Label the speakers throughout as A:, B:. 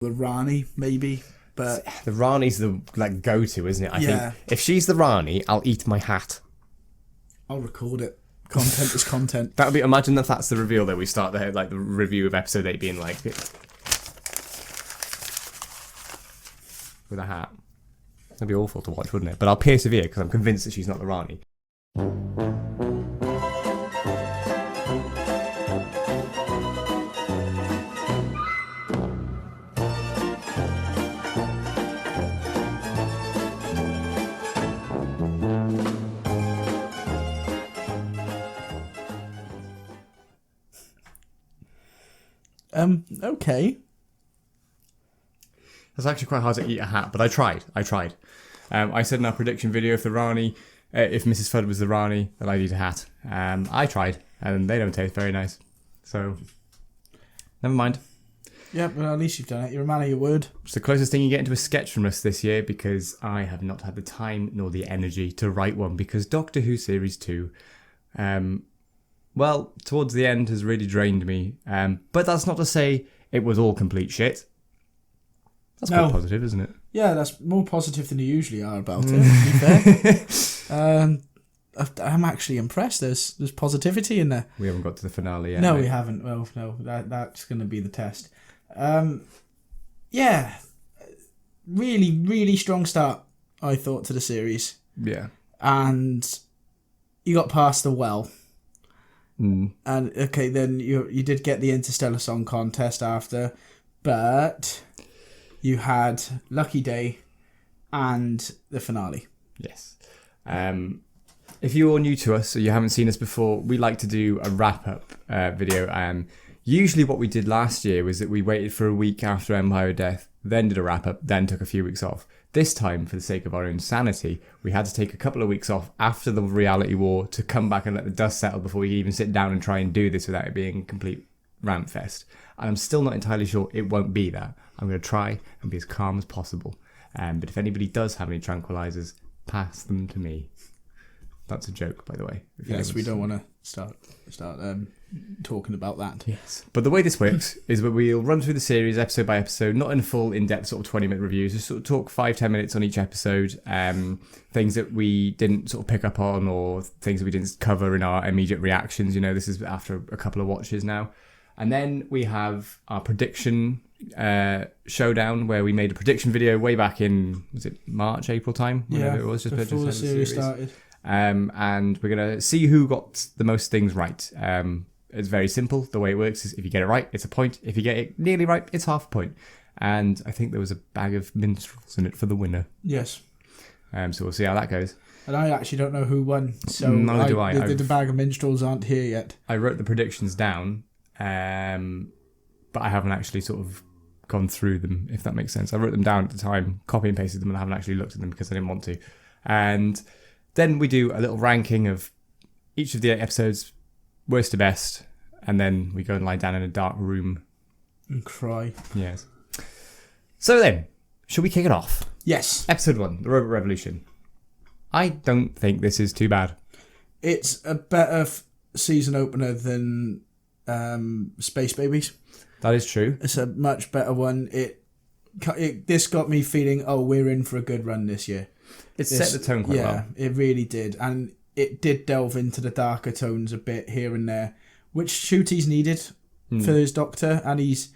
A: the Rani, maybe. But
B: the Rani's the go-to, isn't it? I think if she's the Rani, I'll eat my hat.
A: I'll record it. Content is content.
B: That would be. Imagine if that's the reveal. That we start the review of episode 8 being with a hat. That'd be awful to watch, wouldn't it? But I'll persevere because I'm convinced that she's not the Rani.
A: Okay.
B: It's actually quite hard to eat a hat, but I tried. I said in our prediction video, if Mrs. Fudd was the Rani, then I'd eat a hat. I tried, and they don't taste very nice. So, never mind.
A: Yeah, but at least you've done it. You're a man of your word.
B: It's the closest thing you get into a sketch from us this year, because I have not had the time nor the energy to write one, because Doctor Who Series 2, well, towards the end has really drained me. But that's not to say it was all complete shit. That's quite positive, isn't it?
A: Yeah, that's more positive than you usually are about it, to be fair. I'm actually impressed. There's positivity in there.
B: We haven't got to the finale yet.
A: No, we haven't. Well, no, that's going to be the test. Yeah, really, really strong start, I thought, to the series.
B: Yeah.
A: And you got past the well.
B: Mm.
A: And, okay, then you did get the Interstellar Song Contest after, but you had Lucky Day and the finale.
B: Yes. If you're new to us or you haven't seen us before, we like to do a wrap-up video. And usually what we did last year was that we waited for a week after Empire of Death, then did a wrap-up, then took a few weeks off. This time, for the sake of our own sanity, we had to take a couple of weeks off after the reality war to come back and let the dust settle before we could even sit down and try and do this without it being a complete rant fest. And I'm still not entirely sure it won't be that. I'm going to try and be as calm as possible. But if anybody does have any tranquilizers, pass them to me. That's a joke, by the way.
A: Yes, we don't want to start talking about that.
B: Yes. But the way this works is that we'll run through the series episode by episode, not in a full in-depth sort of 20-minute reviews, just sort of talk 5-10 minutes on each episode, things that we didn't sort of pick up on or things that we didn't cover in our immediate reactions. You know, this is after a couple of watches now. And then we have our prediction showdown, where we made a prediction video way back in, was it March, April time? Whenever it was, just
A: before the series started.
B: And we're going to see who got the most things right. It's very simple. The way it works is if you get it right, it's a point. If you get it nearly right, it's half a point. And I think there was a bag of minstrels in it for the winner.
A: Yes.
B: So we'll see how that goes.
A: And I actually don't know who won. So
B: neither do I.
A: The bag of minstrels aren't here yet.
B: I wrote the predictions down, but I haven't actually sort of gone through them, if that makes sense. I wrote them down at the time, copy and pasted them, and I haven't actually looked at them because I didn't want to. And then we do a little ranking of each of the 8 episodes, worst to best, and then we go and lie down in a dark room.
A: And cry.
B: Yes. So then, shall we kick it off?
A: Yes.
B: Episode 1, The Robot Revolution. I don't think this is too bad.
A: It's a better season opener than Space Babies.
B: That is true.
A: It's a much better one. This got me feeling, we're in for a good run this year.
B: It set the tone quite well.
A: Yeah, it really did. And it did delve into the darker tones a bit here and there, which Shooty's needed for his Doctor. And this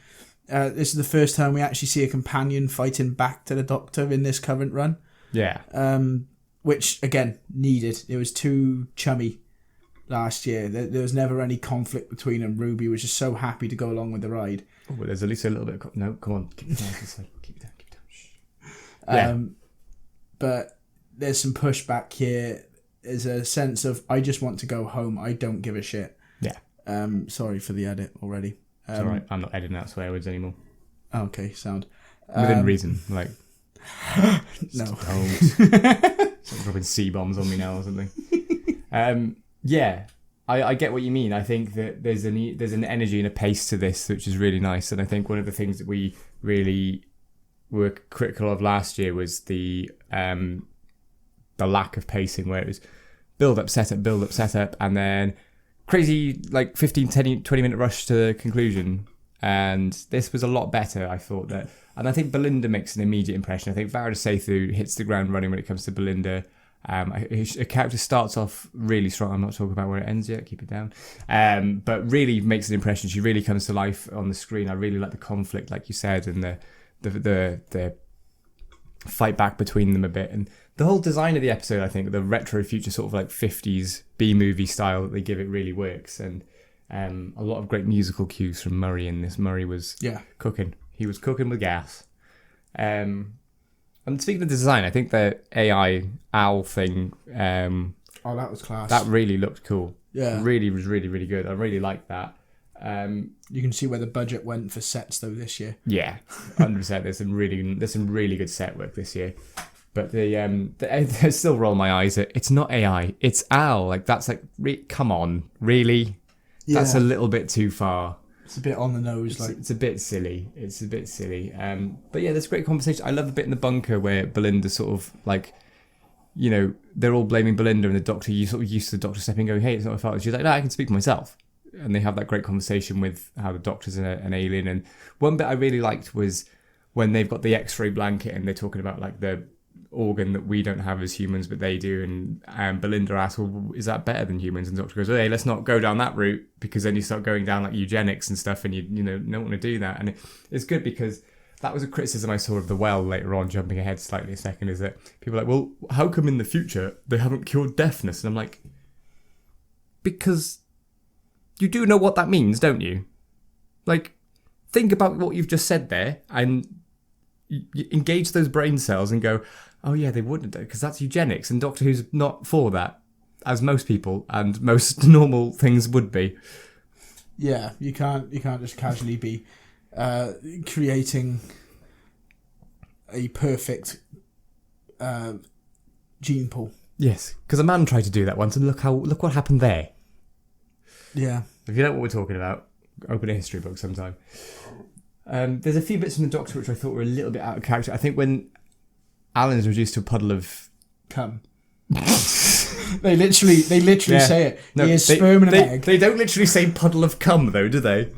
A: is the first time we actually see a companion fighting back to the Doctor in this current run.
B: Yeah.
A: Which, again, needed. It was too chummy last year. There was never any conflict between them. Ruby was just so happy to go along with the ride.
B: Oh, well, there's at least a little bit of... No, come on. Keep it down. Keep it down. Shh.
A: But there's some pushback here. There's a sense of, I just want to go home. I don't give a shit.
B: Yeah.
A: Sorry for the edit already.
B: It's all right. I'm not editing out swear words anymore.
A: Okay, sound.
B: Within reason. Like...
A: No.
B: Stop dropping C-bombs on me now or something. Yeah. I get what you mean. I think that there's an energy and a pace to this which is really nice. And I think one of the things that we really were critical of last year was the lack of pacing, where it was build up, set up, and then crazy 15, 20 minute rush to the conclusion. and this was a lot better. I thought that, and I think Belinda makes an immediate impression. I think Varada Sethu hits the ground running when it comes to Belinda. A character starts off really strong. I'm not talking about where it ends yet. Keep it down. But really makes an impression. She really comes to life on the screen. I really like the conflict, like you said, and the fight back between them a bit, and the whole design of the episode. I think the retro future sort of like 50s B-movie style that they give it really works, and a lot of great musical cues from Murray in this. Murray was cooking. He was cooking with gas. And speaking of design, I think the AI owl thing.
A: That was class.
B: That really looked cool.
A: Yeah,
B: really was really good. I really liked that.
A: You can see where the budget went for sets though this year.
B: Yeah, 100%. There's some really good set work this year. But I still roll my eyes at it's not AI, it's owl. Like that's like come on, really? Yeah. That's a little bit too far.
A: It's a bit on the nose.
B: It's a bit silly. But yeah, there's great conversation. I love the bit in the bunker where Belinda sort of like, you know, they're all blaming Belinda, and the doctor, you sort of used to the doctor stepping, going, "Hey, it's not my fault." She's like, "No, I can speak for myself." And they have that great conversation with how the doctor's an alien. And one bit I really liked was when they've got the X-ray blanket and they're talking about like the organ that we don't have as humans, but they do. And Belinda asks, "Well, is that better than humans?" And the doctor goes, "Hey, let's not go down that route, because then you start going down like eugenics and stuff, and you don't want to do that." And it's good because that was a criticism I saw of The Well later on, jumping ahead slightly a second, is that people are like, "Well, how come in the future they haven't cured deafness?" And I'm like, because you do know what that means, don't you? Like, think about what you've just said there, and you engage those brain cells and go, "Oh yeah, they wouldn't do, because that's eugenics." And Doctor Who's not for that, as most people and most normal things would be.
A: Yeah, you can't just casually be creating a perfect gene pool.
B: Yes, because a man tried to do that once, and look what happened there.
A: Yeah.
B: If you know what we're talking about, open a history book sometime. There's a few bits from the Doctor which I thought were a little bit out of character. I think when Alan's reduced to a puddle of
A: cum. They literally say it.
B: No,
A: he is sperm and an egg.
B: They don't literally say puddle of cum though, do they?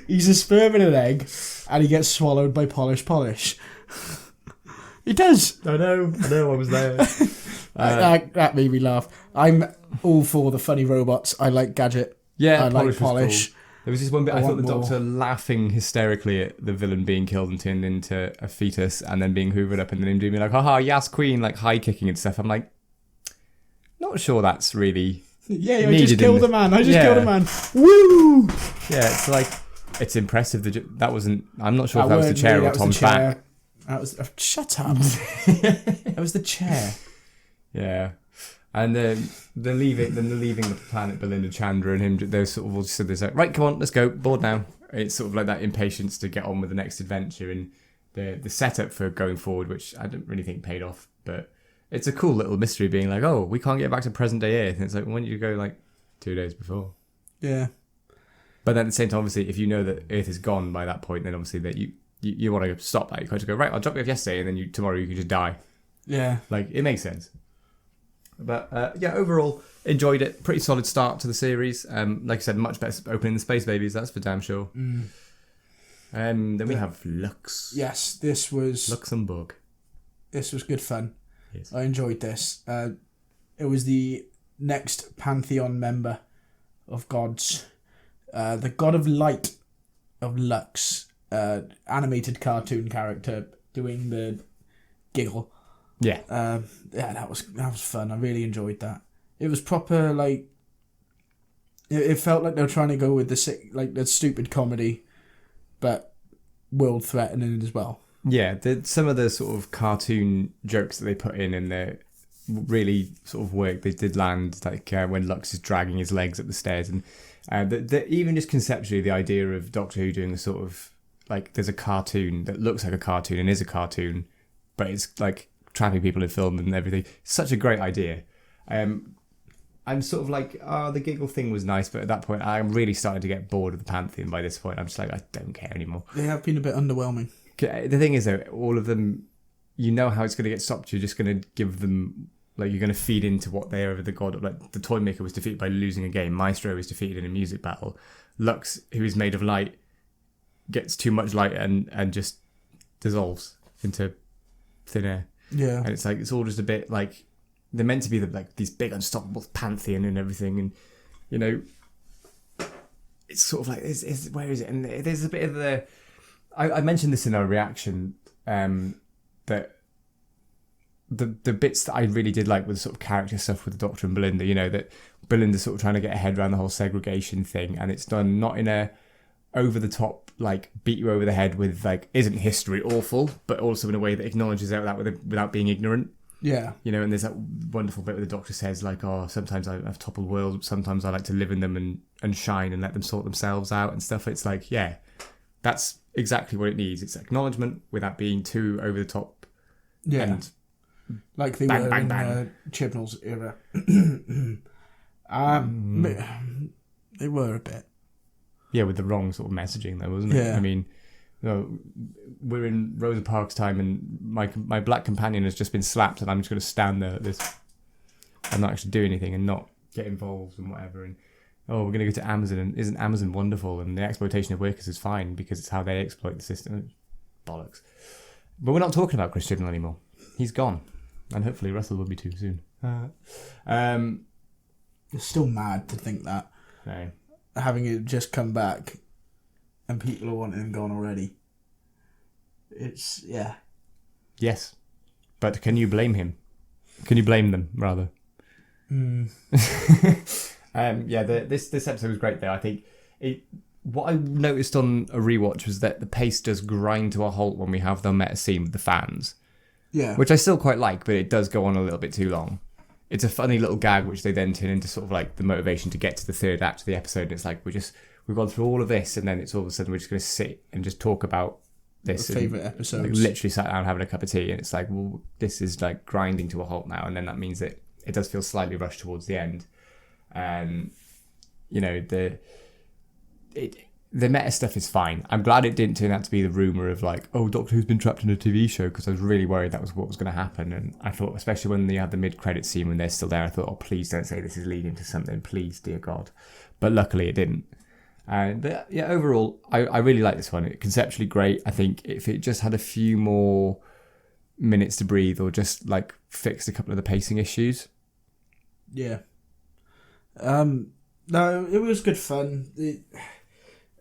A: He's a sperm and an egg, and he gets swallowed by Polish. He does.
B: I know, I was there.
A: That made me laugh. I'm all for the funny robots. I like Gadget.
B: Yeah,
A: I like Polish.
B: Cool. There was this one bit I thought the Doctor laughing hysterically at the villain being killed and turned into a fetus, and then being hoovered up, and then him doing like, "Haha, yes, Queen," like high kicking and stuff. I'm like, not sure that's really.
A: Yeah, I just killed a man. Killed a man. Woo!
B: Yeah, it's like, it's impressive. That wasn't. I'm not sure if that was the chair or Tom's back.
A: That was. Shut up. That was the chair.
B: Yeah. And then they're leaving the planet, Belinda, Chandra, and him. They're sort of all just stood there, like, "Right, come on, let's go. Bored now." It's sort of like that impatience to get on with the next adventure, and the setup for going forward, which I don't really think paid off. But it's a cool little mystery, being like, "Oh, we can't get back to present day Earth." And it's like, when did you go like 2 days before?
A: Yeah.
B: But then at the same time, obviously, if you know that Earth is gone by that point, then obviously that you want to stop that. You can't just go, "Right, I'll drop you off yesterday," and then tomorrow you can just die.
A: Yeah.
B: Like, it makes sense. But yeah, overall, enjoyed it. Pretty solid start to the series. Like I said, much better opening than Space Babies, that's for damn sure. Then we have Lux.
A: Yes, this was...
B: Luxembourg.
A: This was good fun.
B: Yes.
A: I enjoyed this. It was the next Pantheon member of gods. The god of light of Lux. Animated cartoon character doing the giggle.
B: Yeah.
A: That was fun. I really enjoyed that. It was proper, like, it felt like they were trying to go with the stupid comedy, but world threatening as well.
B: Yeah, some of the sort of cartoon jokes that they put in there really sort of worked. They did land, like when Lux is dragging his legs up the stairs, and even just conceptually, the idea of Doctor Who doing a sort of, like, there's a cartoon that looks like a cartoon and is a cartoon, but it's like trapping people in film and everything. Such a great idea. I'm sort of like, the giggle thing was nice, but at that point I'm really starting to get bored of the Pantheon by this point. I'm just like, I don't care anymore.
A: They have been a bit underwhelming.
B: The thing is, though, all of them, you know how it's going to get stopped. You're just going to give them Like, you're going to feed into what they are, the god. Like, the Toymaker was defeated by losing a game. Maestro was defeated in a music battle. Lux, who is made of light, gets too much light and just dissolves into thin air.
A: Yeah.
B: And it's like, it's all just a bit like, they're meant to be like these big unstoppable pantheon and everything. And, you know, it's sort of like, where is it? And there's a bit of the... I mentioned this in our reaction, that the bits that I really did like with the sort of character stuff with the Doctor and Belinda, you know, that Belinda's sort of trying to get her head around the whole segregation thing, and it's done not in a over the top, like, beat you over the head with, like, isn't history awful, but also in a way that acknowledges that without being ignorant.
A: Yeah.
B: You know, and there's that wonderful bit where the Doctor says, like, oh, sometimes I've toppled worlds, sometimes I like to live in them and shine and let them sort themselves out and stuff. It's like, yeah, that's exactly what it needs. It's acknowledgement without being too over the top.
A: Yeah.
B: And
A: like they
B: bang,
A: were
B: bang,
A: in
B: bang.
A: Chibnall's era. They were a bit.
B: Yeah, with the wrong sort of messaging, though, wasn't it?
A: Yeah.
B: I mean, you know, we're in Rosa Parks time, and my black companion has just been slapped, and I'm just going to stand there at this and not actually do anything and not get involved and whatever. And oh, we're going to go to Amazon, and isn't Amazon wonderful? And the exploitation of workers is fine because it's how they exploit the system. Bollocks. But we're not talking about Chris Chibnall anymore. He's gone, and hopefully Russell will be too soon.
A: It's still mad to think that.
B: No.
A: Having it just come back and people are wanting him gone already. It's, yeah.
B: Yes. But can you blame him? Can you blame them, rather? Yeah, this episode was great, though. I think what I noticed on a rewatch was that the pace does grind to a halt when we have the meta scene with the fans.
A: Yeah.
B: Which I still quite like, but it does go on a little bit too long. It's a funny little gag which they then turn into sort of like the motivation to get to the third act of the episode. And it's like, we've gone through all of this, and then it's all of a sudden we're just going to sit and just talk about this.
A: The favourite episodes.
B: Like, literally sat down having a cup of tea, and it's like, well, this is like grinding to a halt now, and then that means that it does feel slightly rushed towards the end. You know, the meta stuff is fine. I'm glad it didn't turn out to be the rumour of like, oh, Doctor Who's been trapped in a TV show, because I was really worried that was what was going to happen. And I thought, especially when they had the mid-credit scene when they're still there, I thought, oh, please don't say this is leading to something. Please, dear God. But luckily it didn't. But yeah, overall, I really like this one. It's conceptually great. I think if it just had a few more minutes to breathe, or just like fixed a couple of the pacing issues.
A: Yeah. No, it was good fun.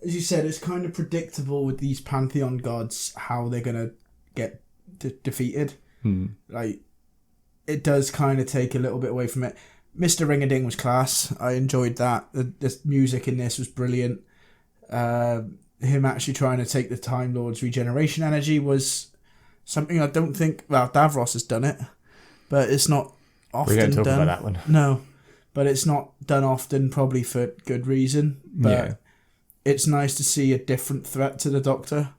A: As you said, it's kind of predictable with these Pantheon gods how they're going to get defeated. Like, it does kind of take a little bit away from it. Mr. Ring-a-Ding was class. I enjoyed that. The music in this was brilliant. Him actually trying to take the Time Lord's regeneration energy was something I don't think... Well, Davros has done it, but it's not often done.
B: We don't talk about that one.
A: No, but it's not done often, probably for good reason. But
B: yeah.
A: It's nice to see a different threat to the Doctor.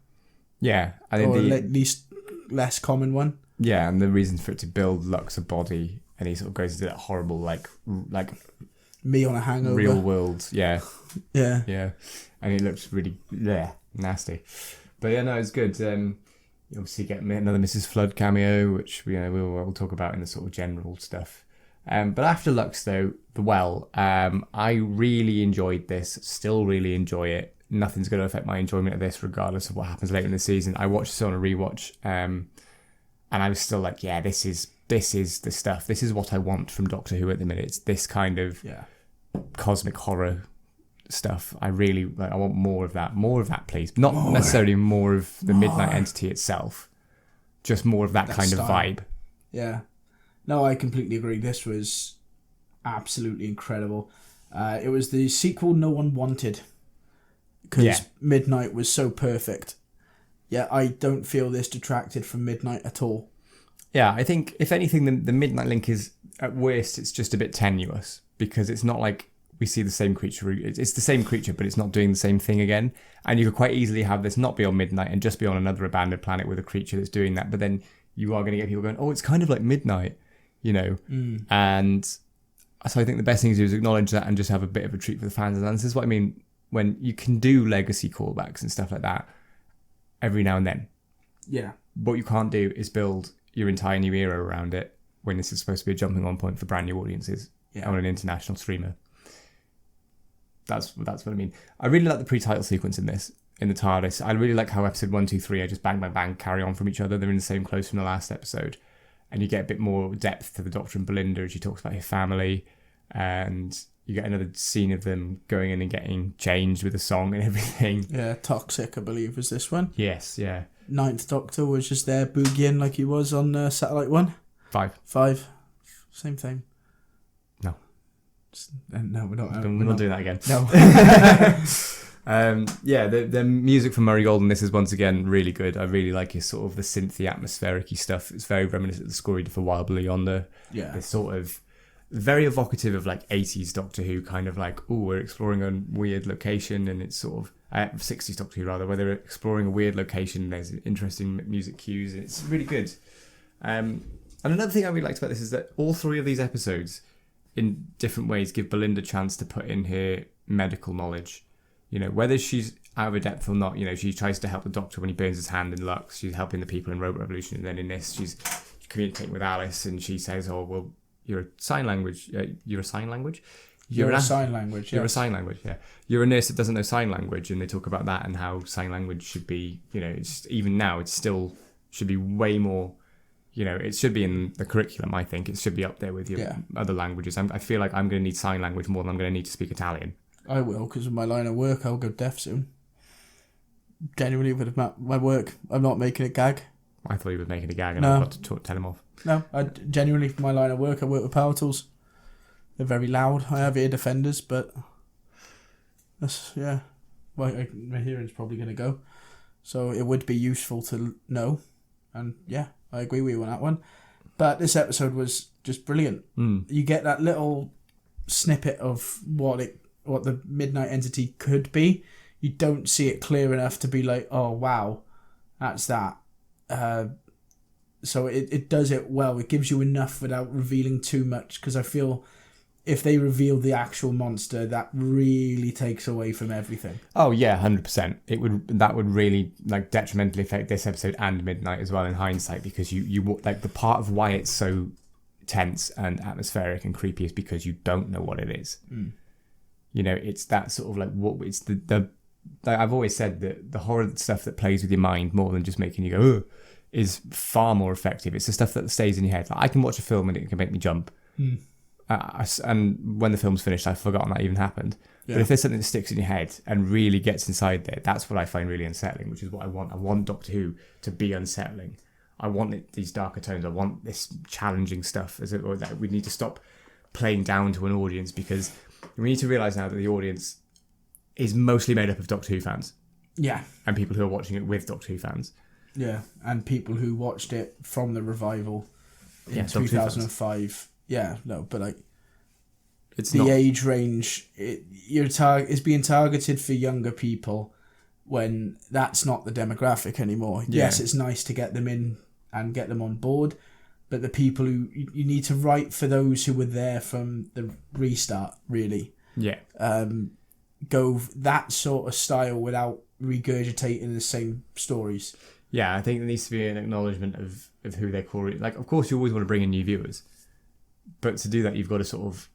B: Yeah. I think
A: or at least less common one.
B: Yeah, and the reason for it to build Lux a body, and he sort of goes into that horrible, like
A: me on a hangover.
B: Real world, yeah.
A: Yeah.
B: Yeah. And it looks really nasty. But yeah, no, it's good. You obviously get another Mrs. Flood cameo, which we'll talk about in the sort of general stuff. But after Lux, though, The Well, I really enjoyed this, still really enjoy it. Nothing's going to affect my enjoyment of this, regardless of what happens later in the season. I watched this on a rewatch, and I was still like, yeah, this is the stuff. This is what I want from Doctor Who at the minute. It's this kind of cosmic horror stuff. I want more of that, please. Not necessarily more of the Midnight Entity itself, just more of that kind
A: style.
B: Of vibe.
A: Yeah. No, I completely agree. This was absolutely incredible. It was the sequel no one wanted, because Midnight was so perfect. Yeah, I don't feel this detracted from Midnight at all.
B: Yeah, I think, if anything, the Midnight Link is, at worst, it's just a bit tenuous, because it's not like we see the same creature. It's the same creature, but it's not doing the same thing again. And you could quite easily have this not be on Midnight and just be on another abandoned planet with a creature that's doing that. But then you are going to get people going, oh, it's kind of like Midnight, you know? And so I think the best thing to do is acknowledge that and just have a bit of a treat for the fans. And this is what I mean when you can do legacy callbacks and stuff like that every now and then.
A: Yeah.
B: What you can't do is build your entire new era around it when this is supposed to be a jumping on point for brand new audiences on an international streamer. That's what I mean. I really like the pre-title sequence in this, in the TARDIS. I really like how episode 1, 2, 3 are just bang, bang, bang, carry on from each other. They're in the same clothes from the last episode. And you get a bit more depth to the Doctor and Belinda as she talks about her family. And you get another scene of them going in and getting changed with a song and everything.
A: Yeah, Toxic, I believe, was this one.
B: Yes, yeah.
A: Ninth Doctor was just there boogieing like he was on Satellite 1.
B: 5.
A: Same thing.
B: No.
A: No, we're not.
B: We're not doing that again.
A: No.
B: Yeah, the music from Murray Gold in this is once again really good. I really like his sort of the synthy, atmospheric-y stuff. It's very reminiscent of the score he did for Wild Billy on the sort of very evocative of like 80s Doctor Who, kind of like, oh, we're exploring a weird location, and it's sort of 60s Doctor Who rather, where they're exploring a weird location. There's interesting music cues, and it's really good. And another thing I really liked about this is that all 3 of these episodes, in different ways, give Belinda a chance to put in her medical knowledge. You know, whether she's out of her depth or not, you know, she tries to help the Doctor when he burns his hand in Lux. She's helping the people in Robot Revolution. And then in this, she's communicating with Alice, and she says, oh, well, you're a sign language. You're a sign language?
A: You're a sign language,
B: You're a sign language, yeah. You're a nurse that doesn't know sign language, and they talk about that and how sign language should be, you know, it's even now, it still should be way more, you know, it should be in the curriculum, I think. It should be up there with your other languages. I feel like I'm going to need sign language more than I'm going to need to speak Italian.
A: I will, because of my line of work, I'll go deaf soon. Genuinely, with my work, I'm not making a gag.
B: I thought you were making a gag and I was about to tell him off.
A: No, I genuinely, for my line of work, I work with power tools. They're very loud. I have ear defenders, but that's, well, my hearing's probably going to go. So it would be useful to know. And yeah, I agree with you on that one. But this episode was just brilliant. You get that little snippet of what the Midnight Entity could be. You don't see it clear enough to be like, oh wow, that's that. So it does it well. It gives you enough without revealing too much, because I feel if they reveal the actual monster, that really takes away from everything.
B: Oh yeah, 100%. That would really like detrimentally affect this episode and Midnight as well in hindsight, because you like the part of why it's so tense and atmospheric and creepy is because you don't know what it is. You know, it's that sort of like what it's the like I've always said that the horror stuff that plays with your mind more than just making you go ugh, is far more effective. It's the stuff that stays in your head. Like I can watch a film and it can make me jump. And when the film's finished, I've forgotten that even happened. Yeah. But if there's something that sticks in your head and really gets inside there, that's what I find really unsettling, which is what I want. I want Doctor Who to be unsettling. I want these darker tones. I want this challenging stuff. Or that we need to stop playing down to an audience, because we need to realise now that the audience is mostly made up of Doctor Who fans.
A: Yeah.
B: And people who are watching it with Doctor Who fans.
A: Yeah, and people who watched it from the revival in 2005. Yeah, no, but like it's the age range, is being targeted for younger people when that's not the demographic anymore. Yeah. Yes, it's nice to get them in and get them on board, but the people who you need to write for those who were there from the restart, really. Yeah. Go that sort of style without regurgitating the same stories.
B: Yeah, I think there needs to be an acknowledgement of who they're calling. Like, of course, you always want to bring in new viewers, but to do that, you've got to sort of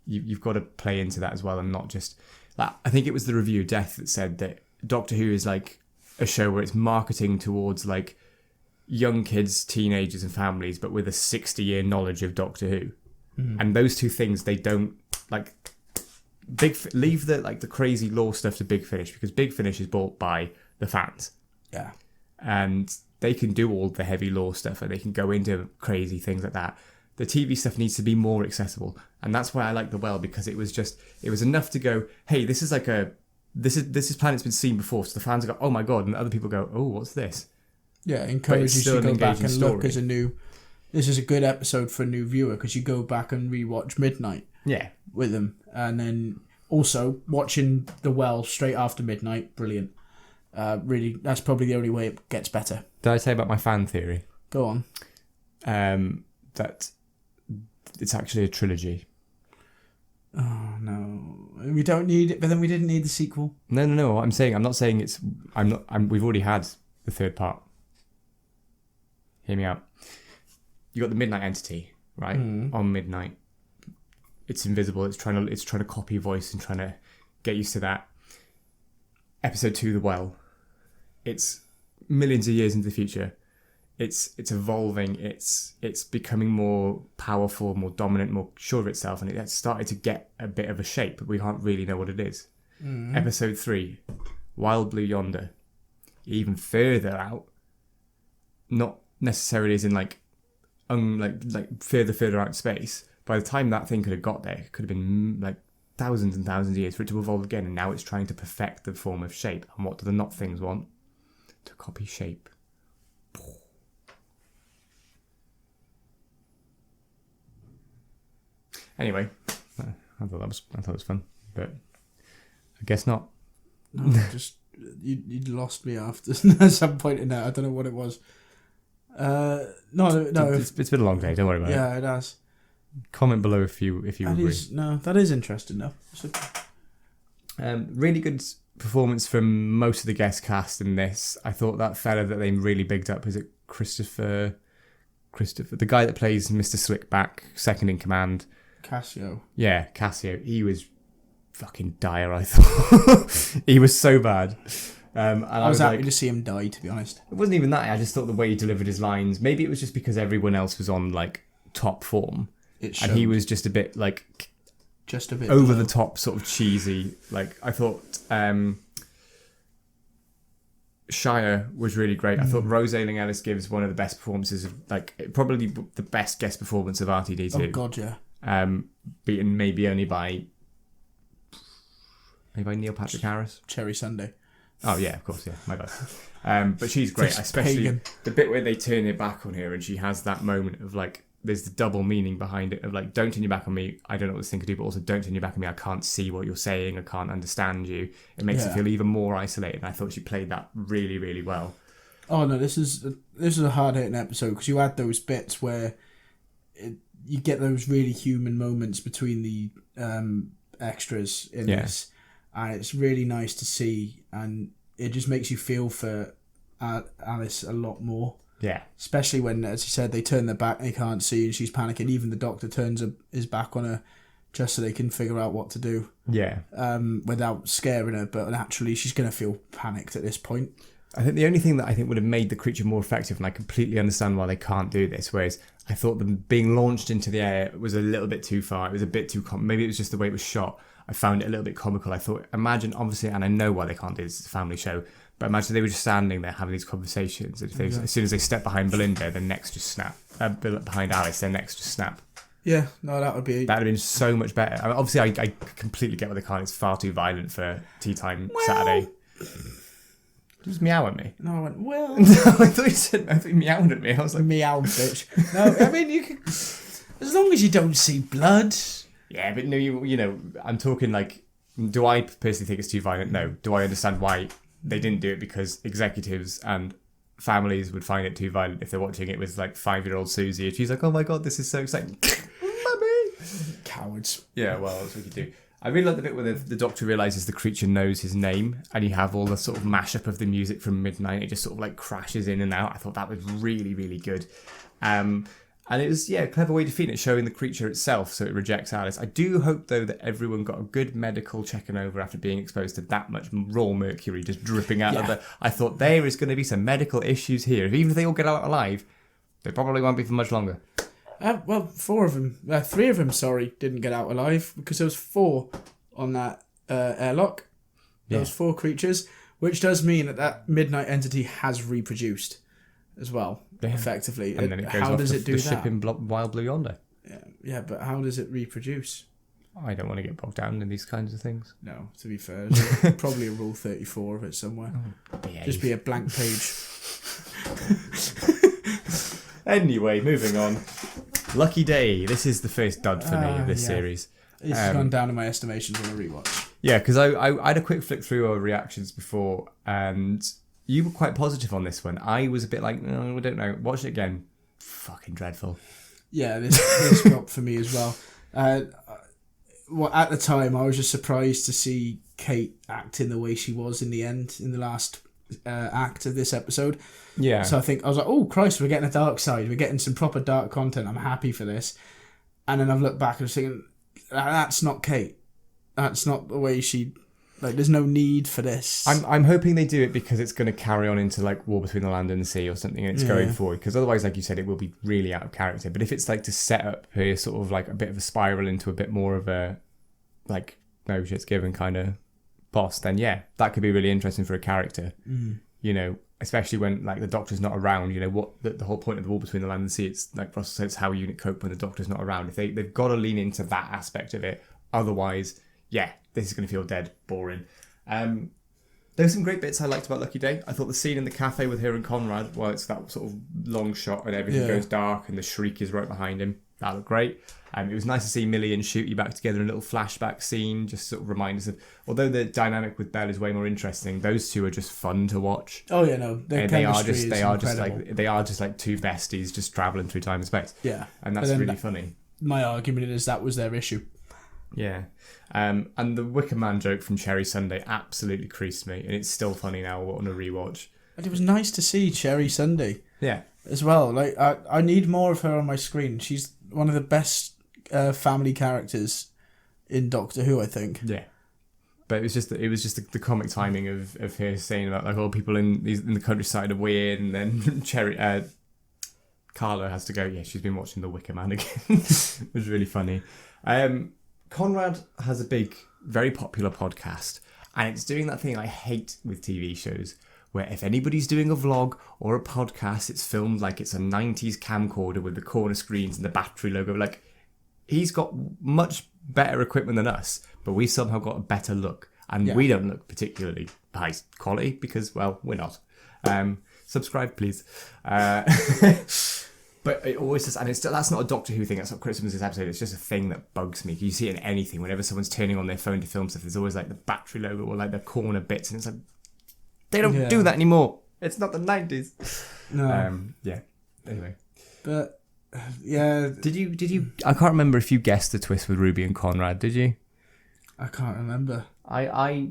B: you've got to play into that as well, and not just like I think it was the review Death that said that Doctor Who is like a show where it's marketing towards like young kids, teenagers, and families, but with a 60-year knowledge of Doctor Who, and those two things they don't like. Leave the crazy lore stuff to Big Finish, because Big Finish is bought by the fans. Yeah. And they can do all the heavy lore stuff and they can go into crazy things like that. The TV stuff needs to be more accessible. And that's why I like The Well, because it was enough to go, hey, this is this planet's been seen before. So the fans go, oh my God. And other people go, oh, what's this?
A: Yeah, encourages you to go back and look as this is a good episode for a new viewer, because you go back and rewatch Midnight. Yeah. With them. And then also watching The Well straight after Midnight, brilliant. Really, that's probably the only way it gets better.
B: Did I say about my fan theory?
A: Go on.
B: That it's actually a trilogy.
A: Oh no, we don't need it. But then we didn't need the sequel.
B: No. I'm not saying it's. We've already had the third part. Hear me out. You got the Midnight Entity. right? On Midnight. It's invisible. It's trying to copy your voice and trying to get used to that. Episode 2, The Well. It's millions of years into the future. It's evolving. It's becoming more powerful, more dominant, more sure of itself, and it's started to get a bit of a shape, but we can't really know what it is. Episode 3, Wild Blue Yonder. Even further out, not necessarily as in like further out in space. By the time that thing could have got there, it could have been like thousands and thousands of years for it to evolve again, and now it's trying to perfect the form of shape. And what do the not things want? To copy shape. Anyway, I thought it was fun, but I guess not.
A: No, just you lost me after some point in there. I don't know what it was. No.
B: It's been a long day. Don't worry about it.
A: Yeah, it has.
B: Comment below if you agree.
A: That is interesting though.
B: Really good performance from most of the guest cast in this. I thought that fella that they really bigged up, is it Christopher, the guy that plays Mr. Slickback, second in command.
A: Cassio.
B: Yeah, Cassio. He was fucking dire, I thought. He was so bad. And
A: I was happy to see him die, to be honest.
B: It wasn't even that. I just thought the way he delivered his lines, maybe it was just because everyone else was on like top form. And he was just a bit like...
A: Just a bit
B: over the top, sort of cheesy. Like, I thought Shire was really great. I thought Rose Ayling-Ellis gives one of the best performances of, like, probably the best guest performance of RTD2.
A: Oh god, yeah.
B: Beaten maybe only by Neil Patrick Harris.
A: Cherry Sunday.
B: Oh yeah, of course, yeah, my bad. But she's great, especially the bit where they turn their back on her and she has that moment of like, there's the double meaning behind it of like, don't turn your back on me, I don't know what this thing could do, but also don't turn your back on me, I can't see what you're saying, I can't understand you. It makes you feel even more isolated, and I thought she played that really, really well. Oh no,
A: this is a hard-hitting episode, because you had those bits where you get those really human moments between the extras in this, and it's really nice to see, and it just makes you feel for Alice a lot more.
B: Yeah.
A: Especially when, as you said, they turn their back and they can't see and she's panicking. Even the doctor turns his back on her just so they can figure out what to do.
B: Yeah.
A: Without scaring her, but naturally she's going to feel panicked at this point.
B: I think the only thing that I think would have made the creature more effective, and I completely understand why they can't do this, whereas I thought them being launched into the air was a little bit too far. It was a bit too... maybe it was just the way it was shot. I found it a little bit comical. I thought, imagine, obviously, and I know why they can't do this, it's a family show, but imagine they were just standing there having these conversations. And as soon as they step behind Belinda, their necks just snap. Behind Alice, their necks just snap.
A: Yeah, no, that would have
B: been so much better. I mean, obviously, I completely get why they can't. It's far too violent for tea time Saturday. Just meow at me.
A: No, I went, well...
B: No, I thought you meowed at me. I was like...
A: Meow, bitch. No, I mean, you can... As long as you don't see blood...
B: Yeah, but no, you know, I'm talking like, do I personally think it's too violent? No. Do I understand why they didn't do it? Because executives and families would find it too violent if they're watching it with like 5-year-old Susie and she's like, oh my god, this is so exciting. Mummy!
A: Cowards.
B: Yeah, well, that's what you do. I really like the bit where the doctor realises the creature knows his name and you have all the sort of mashup of the music from Midnight. It just sort of like crashes in and out. I thought that was really, really good. And it was, a clever way to defeat it, showing the creature itself so it rejects Alice. I do hope, though, that everyone got a good medical checking over after being exposed to that much raw mercury just dripping out of the... I thought there is going to be some medical issues here. Even if they all get out alive, they probably won't be for much longer.
A: Well, 3 of them, didn't get out alive, because there was 4 on that airlock. There was 4 creatures, which does mean that Midnight entity has reproduced as well, effectively.
B: And then it goes
A: how
B: off
A: does it do
B: the
A: that?
B: ship in Wild Blue Yonder.
A: Yeah, but how does it reproduce?
B: I don't want to get bogged down in these kinds of things.
A: No, to be fair, there's probably a rule 34 of it somewhere. Just be a blank page.
B: Anyway, moving on. Lucky Day. This is the first dud for me of this series.
A: It's gone down in my estimations on a rewatch.
B: Yeah, because I had a quick flick through our reactions before, and you were quite positive on this one. I was a bit like, no, I don't know. Watch it again. Fucking dreadful.
A: Yeah, this got for me as well. At the time, I was just surprised to see Kate acting the way she was in the end, in the last act of this episode.
B: Yeah.
A: So I was like, oh Christ, we're getting a dark side. We're getting some proper dark content. I'm happy for this. And then I've looked back and was thinking, that's not Kate. That's not the way she. Like, there's no need for this.
B: I'm hoping they do it because it's going to carry on into like War Between the Land and the Sea or something, and it's going forward. Because otherwise, like you said, it will be really out of character. But if it's like to set up her sort of like a bit of a spiral into a bit more of a like no shit's given kind of boss, then yeah, that could be really interesting for a character. You know, especially when like the Doctor's not around. You know what the whole point of the War Between the Land and the Sea. It's like Russell said, it's how a unit cope when the Doctor's not around. If they've got to lean into that aspect of it, otherwise, yeah. This is going to feel dead boring. There's some great bits I liked about Lucky Day. I thought the scene in the cafe with her and Conrad, well, it's that sort of long shot and everything goes dark and the shriek is right behind him. That looked great. It was nice to see Millie and Shooty back together in a little flashback scene, just sort of remind us of, although the dynamic with Belle is way more interesting, those two are just fun to watch.
A: Oh yeah, no, their chemistry is incredible.
B: They are just like two besties just travelling through time and space.
A: Yeah,
B: and that's really funny.
A: My argument is that was their issue.
B: Yeah. And the Wicker Man joke from Cherry Sunday absolutely creased me, and it's still funny now on a rewatch.
A: And it was nice to see Cherry Sunday.
B: Yeah.
A: As well. Like I need more of her on my screen. She's one of the best family characters in Doctor Who, I think.
B: Yeah. But it was just the comic timing of her saying about like all people in the countryside are weird, and then Carlo has to go, yeah, she's been watching The Wicker Man again. It was really funny. Conrad has a big, very popular podcast, and it's doing that thing I hate with TV shows, where if anybody's doing a vlog or a podcast, it's filmed like it's a 90s camcorder with the corner screens and the battery logo. Like, he's got much better equipment than us, but we've somehow got a better look, and we don't look particularly high quality because, well, we're not. Subscribe, please. But it always says, and that's not a Doctor Who thing, that's not criticism of this episode, it's just a thing that bugs me. You see it in anything, whenever someone's turning on their phone to film stuff, there's always like the battery logo or like the corner bits, and it's like, they don't do that anymore. It's not the 90s.
A: No.
B: Yeah. Anyway.
A: But, yeah.
B: Did you, I can't remember if you guessed the twist with Ruby and Conrad, did you?
A: I can't remember.
B: I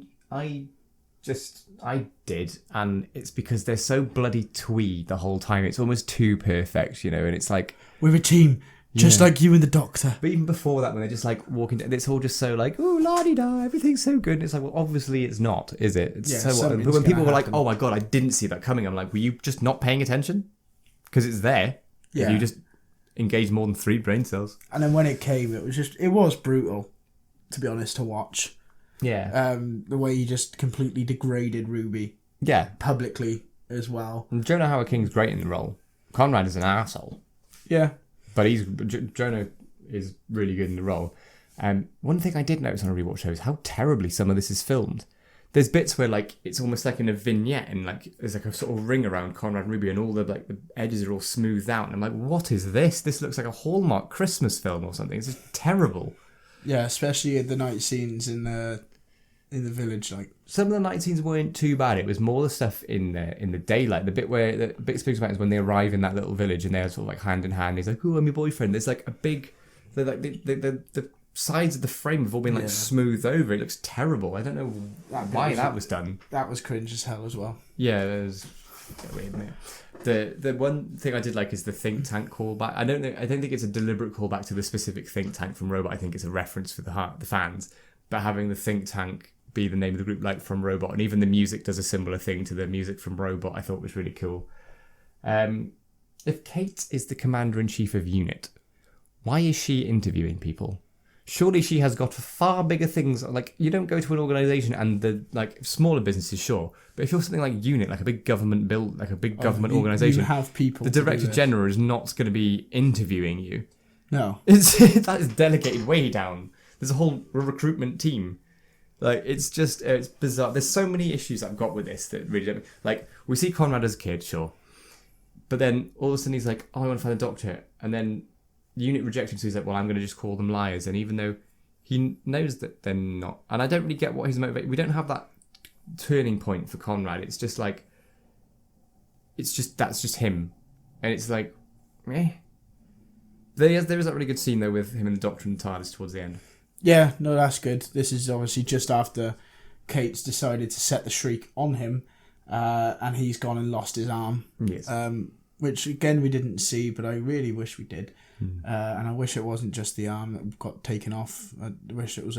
B: did, and it's because they're so bloody twee the whole time. It's almost too perfect, you know, and it's like...
A: We're a team, just like you and the Doctor.
B: But even before that, when they're just like walking, it's all just so like, oh, la-di-da, everything's so good. And it's like, well, obviously it's not, is it? It's but when people were like, oh my God, I didn't see that coming, I'm like, were you just not paying attention? Because it's there. Yeah. If you just engage more than 3 brain cells.
A: And then when it came, it was brutal, to be honest, to watch.
B: Yeah.
A: The way he just completely degraded Ruby.
B: Yeah.
A: Publicly as well.
B: And Jonah Howard-King's great in the role. Conrad is an arsehole.
A: Yeah.
B: But Jonah is really good in the role. One thing I did notice on a rewatch show is how terribly some of this is filmed. There's bits where like it's almost like in a vignette, and like there's like a sort of ring around Conrad and Ruby, and all the like the edges are all smoothed out, and I'm like, what is this? This looks like a Hallmark Christmas film or something. It's just terrible. Yeah,
A: especially at the night scenes in the village. Like
B: some of the night scenes weren't too bad. It was more the stuff in the daylight. The bit where the bit speaks about is when they arrive in that little village and they're sort of like hand in hand. He's like, "Oh, I'm your boyfriend." There's like a big, the sides of the frame have all been like smoothed over. It looks terrible. I don't know why that was done.
A: That was cringe as hell as well.
B: Yeah, it was weird, mate. The one thing I did like is the think tank callback. I don't think it's a deliberate callback to the specific think tank from Robot. I think it's a reference for the fans. But having the think tank be the name of the group, like from Robot, and even the music does a similar thing to the music from Robot, I thought was really cool. If Kate is the commander-in-chief of UNIT, why is she interviewing people? Surely she has got far bigger things. Like, you don't go to an organisation and the like smaller businesses, sure, but if you're something like UNIT, like a big government government organisation,
A: you have people.
B: The director general is not going to be interviewing you.
A: No,
B: that is delegated way down. There's a whole recruitment team. Like, it's just, it's bizarre. There's so many issues I've got with this that really don't... Like, we see Conrad as a kid, sure. But then all of a sudden he's like, oh, I want to find a doctor. And then UNIT rejects him, so he's like, well, I'm going to just call them liars. And even though he knows that they're not... And I don't really get what his motivation... We don't have that turning point for Conrad. It's just like... That's just him. And it's like, eh. There is that really good scene, though, with him and the doctor and the TARDIS towards the end.
A: Yeah, no, that's good. This is obviously just after Kate's decided to set the shriek on him, and he's gone and lost his arm.
B: Yes.
A: Which again we didn't see, but I really wish we did. And I wish it wasn't just the arm that got taken off. I wish it was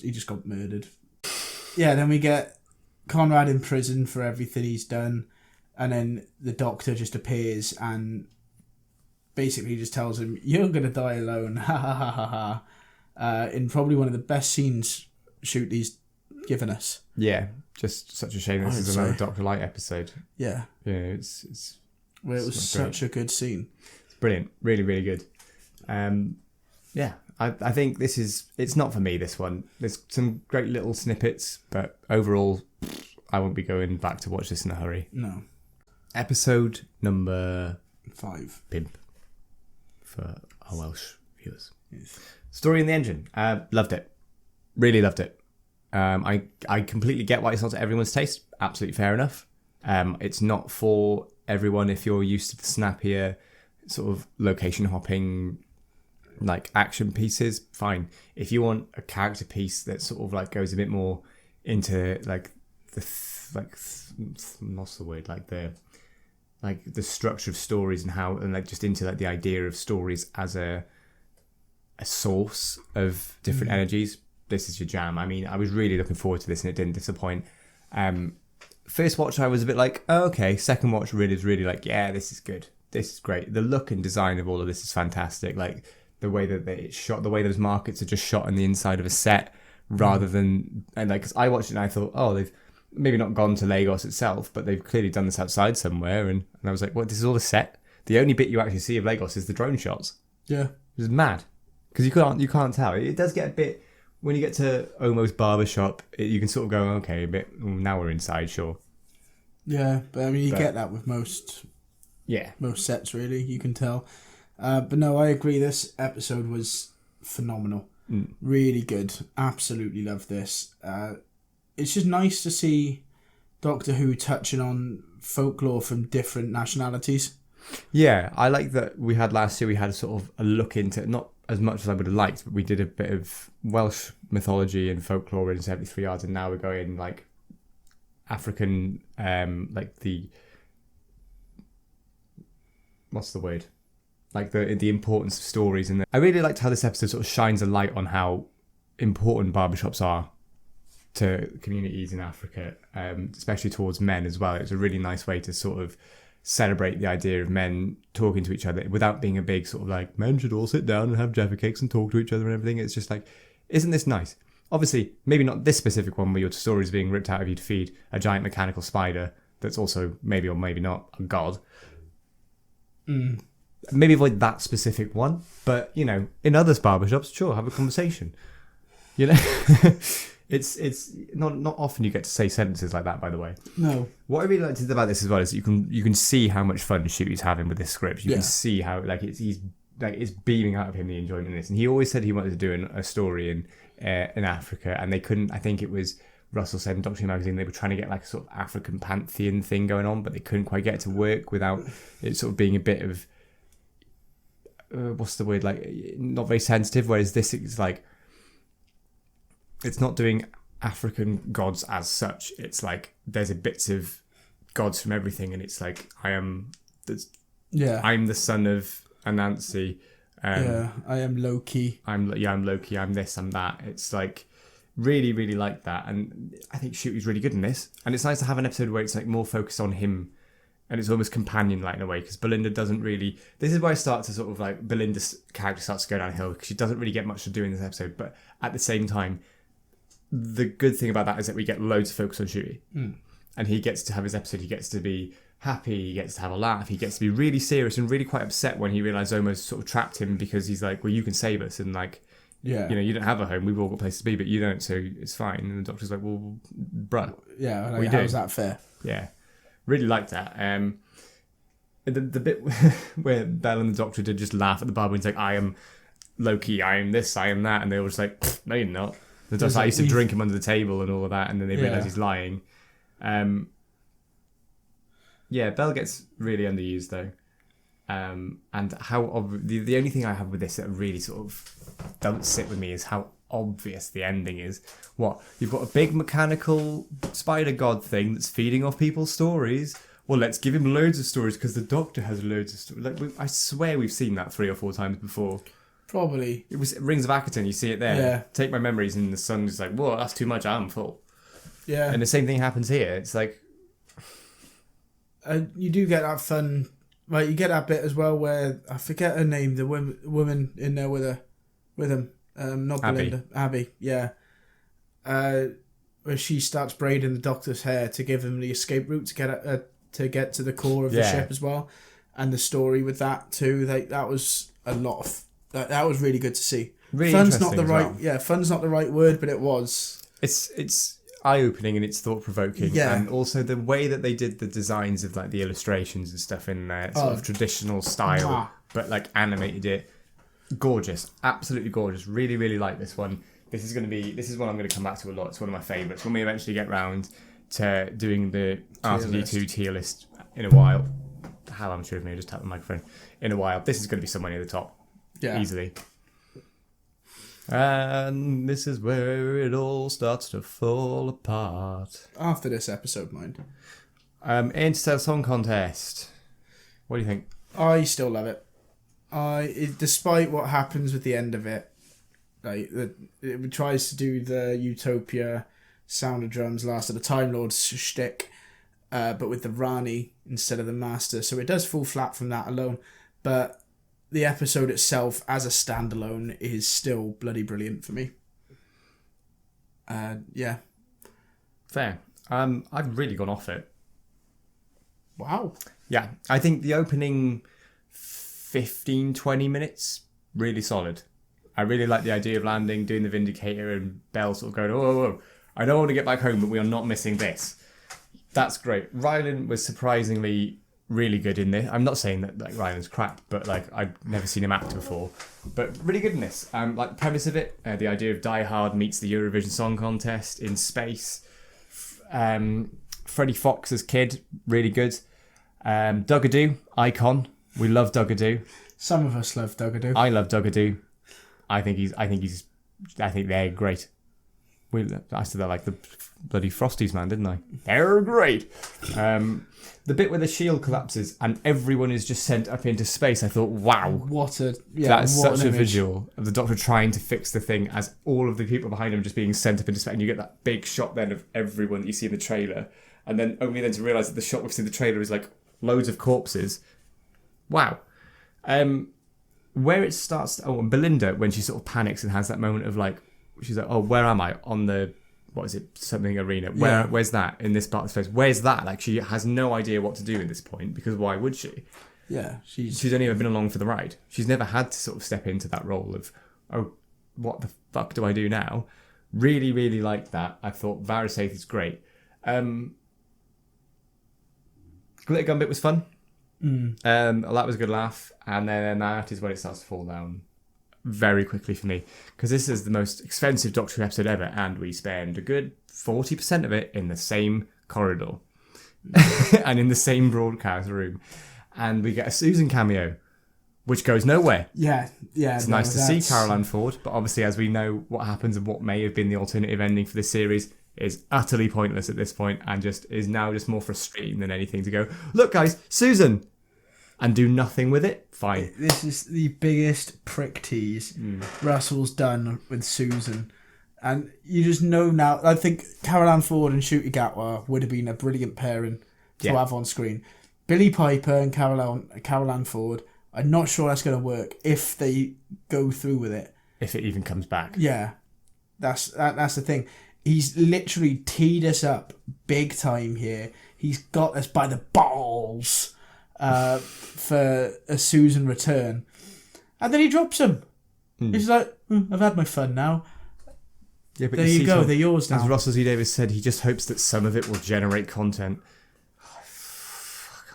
A: he just got murdered. Yeah, then we get Conrad in prison for everything he's done, and then the Doctor just appears and basically just tells him, "You're gonna die alone." Ha ha ha ha ha. In probably one of the best scenes Shooty's given us.
B: Yeah, just such a shame this is another Dr. Light episode.
A: Yeah.
B: Yeah, it's
A: where it was such a good scene.
B: It's brilliant, really, really good. Yeah, I think it's not for me, this one. There's some great little snippets, but overall, I won't be going back to watch this in a hurry.
A: No.
B: Episode number
A: 5.
B: Pimp, for our Welsh viewers.
A: Yes.
B: Story in the Engine. Loved it. Really loved it. I completely get why it's not to everyone's taste. Absolutely fair enough. It's not for everyone if you're used to the snappier sort of location hopping like action pieces. Fine. If you want a character piece that sort of like goes a bit more into like what's the word, like the structure of stories and how, and like just into like the idea of stories as a source of different energies, this is your jam. I mean, I was really looking forward to this and it didn't disappoint. First watch I was a bit like, oh, okay. Second watch really like, yeah, this is good. This is great. The look and design of all of this is fantastic. Like the way that it's shot, the way those markets are just shot on the inside of a set rather than, and like, 'cause I watched it and I thought, oh, they've maybe not gone to Lagos itself, but they've clearly done this outside somewhere. And I was like, what, this is all a set? The only bit you actually see of Lagos is the drone shots.
A: Yeah.
B: It was mad. Because you can't tell. It does get a bit, when you get to almost barbershop, you can sort of go, okay, a bit, now we're inside, sure.
A: Yeah, but I mean, you get that with most sets, really, you can tell. But no, I agree, this episode was phenomenal. Really good. Absolutely love this. It's just nice to see Doctor Who touching on folklore from different nationalities. Yeah,
B: I like that we had last year, we had sort of a look into, not as much as I would have liked, but we did a bit of Welsh mythology and folklore in 73 Yards, and now we're going like African, like the, what's the word? Like the importance of stories. And I really liked how this episode sort of shines a light on how important barbershops are to communities in Africa, especially towards men as well. It's a really nice way to sort of celebrate the idea of men talking to each other without being a big sort of like, men should all sit down and have Jaffa cakes and talk to each other and everything. It's just like, isn't this nice? Obviously, maybe not this specific one where your story is being ripped out of you to feed a giant mechanical spider that's also maybe or maybe not a god. Maybe avoid that specific one, but you know, in other barbershops, sure, have a conversation. You know, it's not often you get to say sentences like that. By the way,
A: no.
B: What I really liked about this as well is you can see how much fun Shooty's having with this script. You can see how like it's beaming out of him the enjoyment in this, and he always said he wanted to do a story in Africa, and they couldn't. I think it was Russell said in Doctor Who magazine they were trying to get like a sort of African pantheon thing going on, but they couldn't quite get it to work without it sort of being a bit of what's the word, like not very sensitive. Whereas this is like, it's not doing African gods as such. It's like there's bits of gods from everything, and it's like I'm the son of Anansi.
A: I am Loki.
B: I'm Loki. I'm this. I'm that. It's like really, really like that, and I think Shooty's really good in this. And it's nice to have an episode where it's like more focused on him, and it's almost companion-like in a way, because Belinda doesn't really. This is where I start to sort of like Belinda's character starts to go downhill because she doesn't really get much to do in this episode. But at the same time, the good thing about that is that we get loads of focus on Shooty, and he gets to have his episode. He gets to be happy, he gets to have a laugh, he gets to be really serious and really quite upset when he realised almost sort of trapped him, because he's like, well, you can save us, and like, you know, you don't have a home, we've all got places to be, but you don't, so it's fine. And the Doctor's like, well, bruh,
A: like, how's that fair?
B: Yeah, really liked that. The bit where Belle and the Doctor did just laugh at the barber and he's like, I am Loki, I am this, I am that, and they were just like, no you're not. The Doctor's like, I used to drink him under the table and all of that, and then they realise he's lying. Yeah, Belle gets really underused though, and how the only thing I have with this that really sort of doesn't sit with me is how obvious the ending is. What? You've got a big mechanical spider god thing that's feeding off people's stories. Well, let's give him loads of stories because the Doctor has loads of stories. Like, I swear we've seen that 3 or 4 times before.
A: Probably.
B: It was Rings of Akaton, you see it there.
A: Yeah.
B: Take My Memories, and the sun is like, whoa, that's too much, I'm full.
A: Yeah.
B: And the same thing happens here. It's like...
A: you do get that fun... Like, you get that bit as well where... I forget her name, the woman in there with him. Not
B: Abby.
A: Belinda. Abby, yeah. Where she starts braiding the Doctor's hair to give him the escape route to get to the core of the ship as well. And the story with that too. That was a lot of... That was really good to see.
B: Really
A: fun's
B: interesting
A: not the right...
B: well.
A: Yeah, fun's not the right word, but it was.
B: It's eye-opening and it's thought-provoking.
A: Yeah.
B: And also the way that they did the designs of like the illustrations and stuff in there, sort of traditional style, but like animated it. Gorgeous. Absolutely gorgeous. Really, really like this one. This is one I'm going to come back to a lot. It's one of my favourites. When we eventually get round to doing the R2D2 tier list in a while. How amateur of me, just tap the microphone. In a while. This is going to be somewhere near the top. Yeah. Easily. And this is where it all starts to fall apart.
A: After this episode, mind.
B: Interstellar Song Contest. What do you think?
A: I still love it. Despite what happens with the end of it, like it tries to do the Utopia Sound of Drums, Last of the Time Lords shtick, but with the Rani instead of the Master. So it does fall flat from that alone. But the episode itself, as a standalone, is still bloody brilliant for me. Yeah.
B: Fair. I've really gone off it.
A: Wow.
B: Yeah, I think the opening 15-20 minutes, really solid. I really like the idea of landing, doing the Vindicator, and Bell sort of going, whoa, I don't want to get back home, but we are not missing this. That's great. Rylan was surprisingly really good in this. I'm not saying that like Rylan's crap, but like I've never seen him act before. But really good in this. Like the premise of it, the idea of Die Hard meets the Eurovision Song Contest in space. Freddie Fox as Kid, really good. Dugadoo, icon. We love Dugadoo.
A: Some of us love Dugadoo.
B: I love Dugadoo. I think they're great. I said that like the bloody Frosties, man, didn't I? They're great. The bit where the shield collapses and everyone is just sent up into space, I thought, wow. That's such a visual of the Doctor trying to fix the thing as all of the people behind him just being sent up into space. And you get that big shot then of everyone that you see in the trailer. And then only then to realise that the shot we've seen in the trailer is like loads of corpses. Wow. Where it starts... and Belinda, when she sort of panics and has that moment of like... She's like, oh, where am I? On the... What is it? Something arena. Where's that in this part of space? Where's that? Like, she has no idea what to do at this point, because why would she?
A: Yeah, she's
B: only ever been along for the ride. She's never had to sort of step into that role of, oh, what the fuck do I do now? Really, really liked that. I thought Varasaith is great. Glitter gun bit was fun. That was a good laugh. And then that is when it starts to fall down very quickly for me, because this is the most expensive Doctor Who episode ever, and we spend a good 40% of it in the same corridor and in the same broadcast room, and we get a Susan cameo which goes nowhere. It's nice to see Carol Ann Ford, but obviously, as we know, what happens and what may have been the alternative ending for this series is utterly pointless at this point, and just is now just more frustrating than anything to go, look guys, Susan, and do nothing with it. Fine.
A: This is the biggest prick tease Russell's done with Susan. And you just know now, I think Carol Ann Ford and Ncuti Gatwa would have been a brilliant pairing to have on screen. Billy Piper and Carol Ann Ford, I'm not sure that's going to work if they go through with it.
B: If it even comes back.
A: Yeah. That's the thing. He's literally teed us up big time here. He's got us by the balls for a Susan return. And then he drops him. He's like, I've had my fun now.
B: Yeah, but
A: there you go, they're yours now.
B: As Russell T Davies said, he just hopes that some of it will generate content. Oh, fuck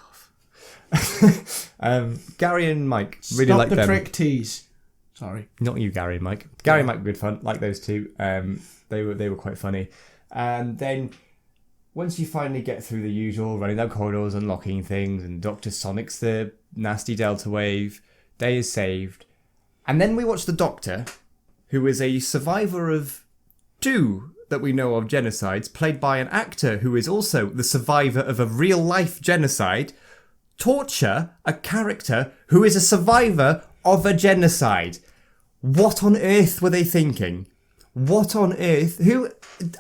B: off. Gary and Mike, really like them.
A: Stop the prick tease. Sorry.
B: Not you, Gary and Mike. Gary and Mike were good fun. Like those two. They were quite funny. And then once you finally get through the usual, running down corridors, unlocking things, and Dr. Sonic's the nasty Delta Wave, day is saved. And then we watch the Doctor who is a survivor of 2 that we know of genocides, played by an actor who is also the survivor of a real-life genocide, torture a character who is a survivor of a genocide. What on earth were they thinking? What on earth?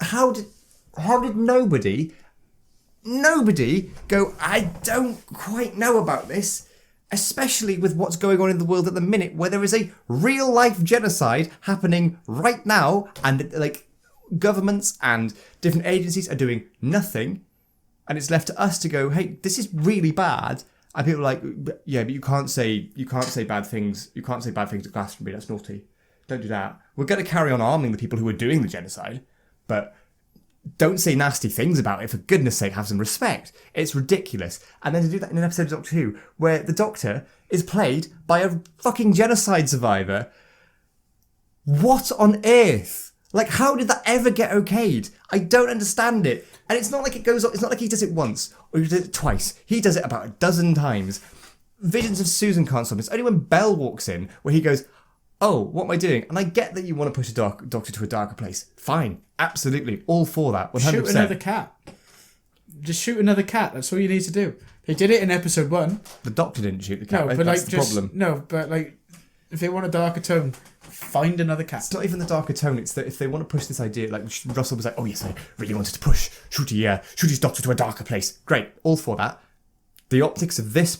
B: How did nobody go, I don't quite know about this, especially with what's going on in the world at the minute, where there is a real-life genocide happening right now, and like governments and different agencies are doing nothing, and it's left to us to go, hey, this is really bad. And people are like, yeah, but you can't say bad things. You can't say bad things at Glastonbury. That's naughty. Don't do that. We're going to carry on arming the people who are doing the genocide, but don't say nasty things about it. For goodness sake, have some respect. It's ridiculous. And then to do that in an episode of Doctor Who, where the Doctor is played by a fucking genocide survivor. What on earth? Like, how did that ever get okayed? I don't understand it. And it's not like it goes on. It's not like he does it once or he does it twice. He does it about a dozen times. Visions of Susan can't stop. It's only when Belle walks in where he goes, oh, what am I doing? And I get that you want to push a Doctor to a darker place. Fine. Absolutely. All for that. 100%.
A: Shoot another cat. Just shoot another cat. That's all you need to do. They did it in episode 1.
B: The Doctor didn't shoot the cat.
A: No, but
B: that's
A: like
B: the problem.
A: No, but like, if they want a darker tone, find another cat.
B: It's not even the darker tone. It's that if they want to push this idea, like Russell was like, oh yes, I really wanted to push Shooty's Doctor to a darker place. Great. All for that. The optics of this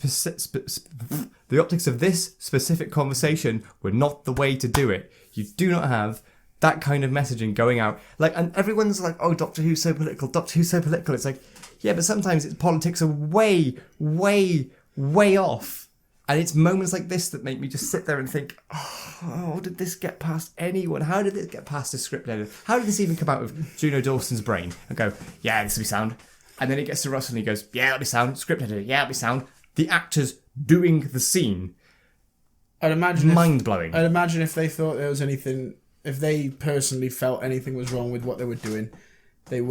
B: specific conversation were not the way to do it. You do not have that kind of messaging going out. Like, and everyone's like, oh, Doctor Who's so political. Doctor Who's so political. It's like, yeah, but sometimes politics are way, way, way off. And it's moments like this that make me just sit there and think, oh, how did this get past anyone? How did this get past a script editor? How did this even come out of Juno Dawson's brain? And go, yeah, this will be sound. And then it gets to Russell and he goes, yeah, it'll be sound. Script editor, yeah, it'll be sound. The actors doing the scene.
A: I'd imagine
B: mind-blowing.
A: I'd imagine if they thought there was anything, if they personally felt anything was wrong with what they were doing, they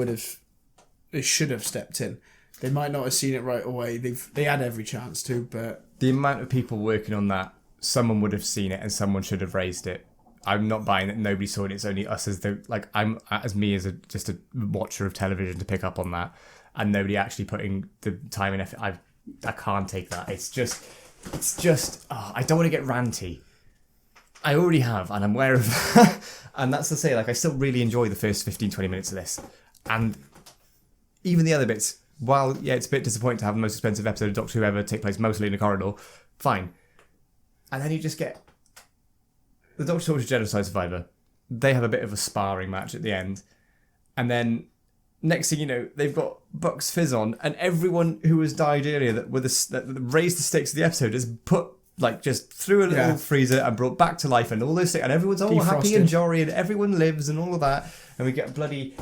A: should have stepped in. They might not have seen it right away. They had every chance to, but
B: the amount of people working on that, someone would have seen it and someone should have raised it. I'm not buying that nobody saw it. It's only us as just a watcher of television to pick up on that, and nobody actually putting the time and effort. I can't take that. It's just. I don't want to get ranty. I already have, and I'm aware of that. And that's to say, like, I still really enjoy the first 15-20 minutes of this, and even the other bits. While, yeah, it's a bit disappointing to have the most expensive episode of Doctor Who ever take place mostly in a corridor, fine. And then you just get the Doctor Who's genocide survivor. They have a bit of a sparring match at the end. And then, next thing you know, they've got Bucks Fizz on, and everyone who has died earlier that raised the stakes of the episode is put, like, just through a little freezer and brought back to life, and all those things. And everyone's all happy and jolly, and everyone lives, and all of that. And we get bloody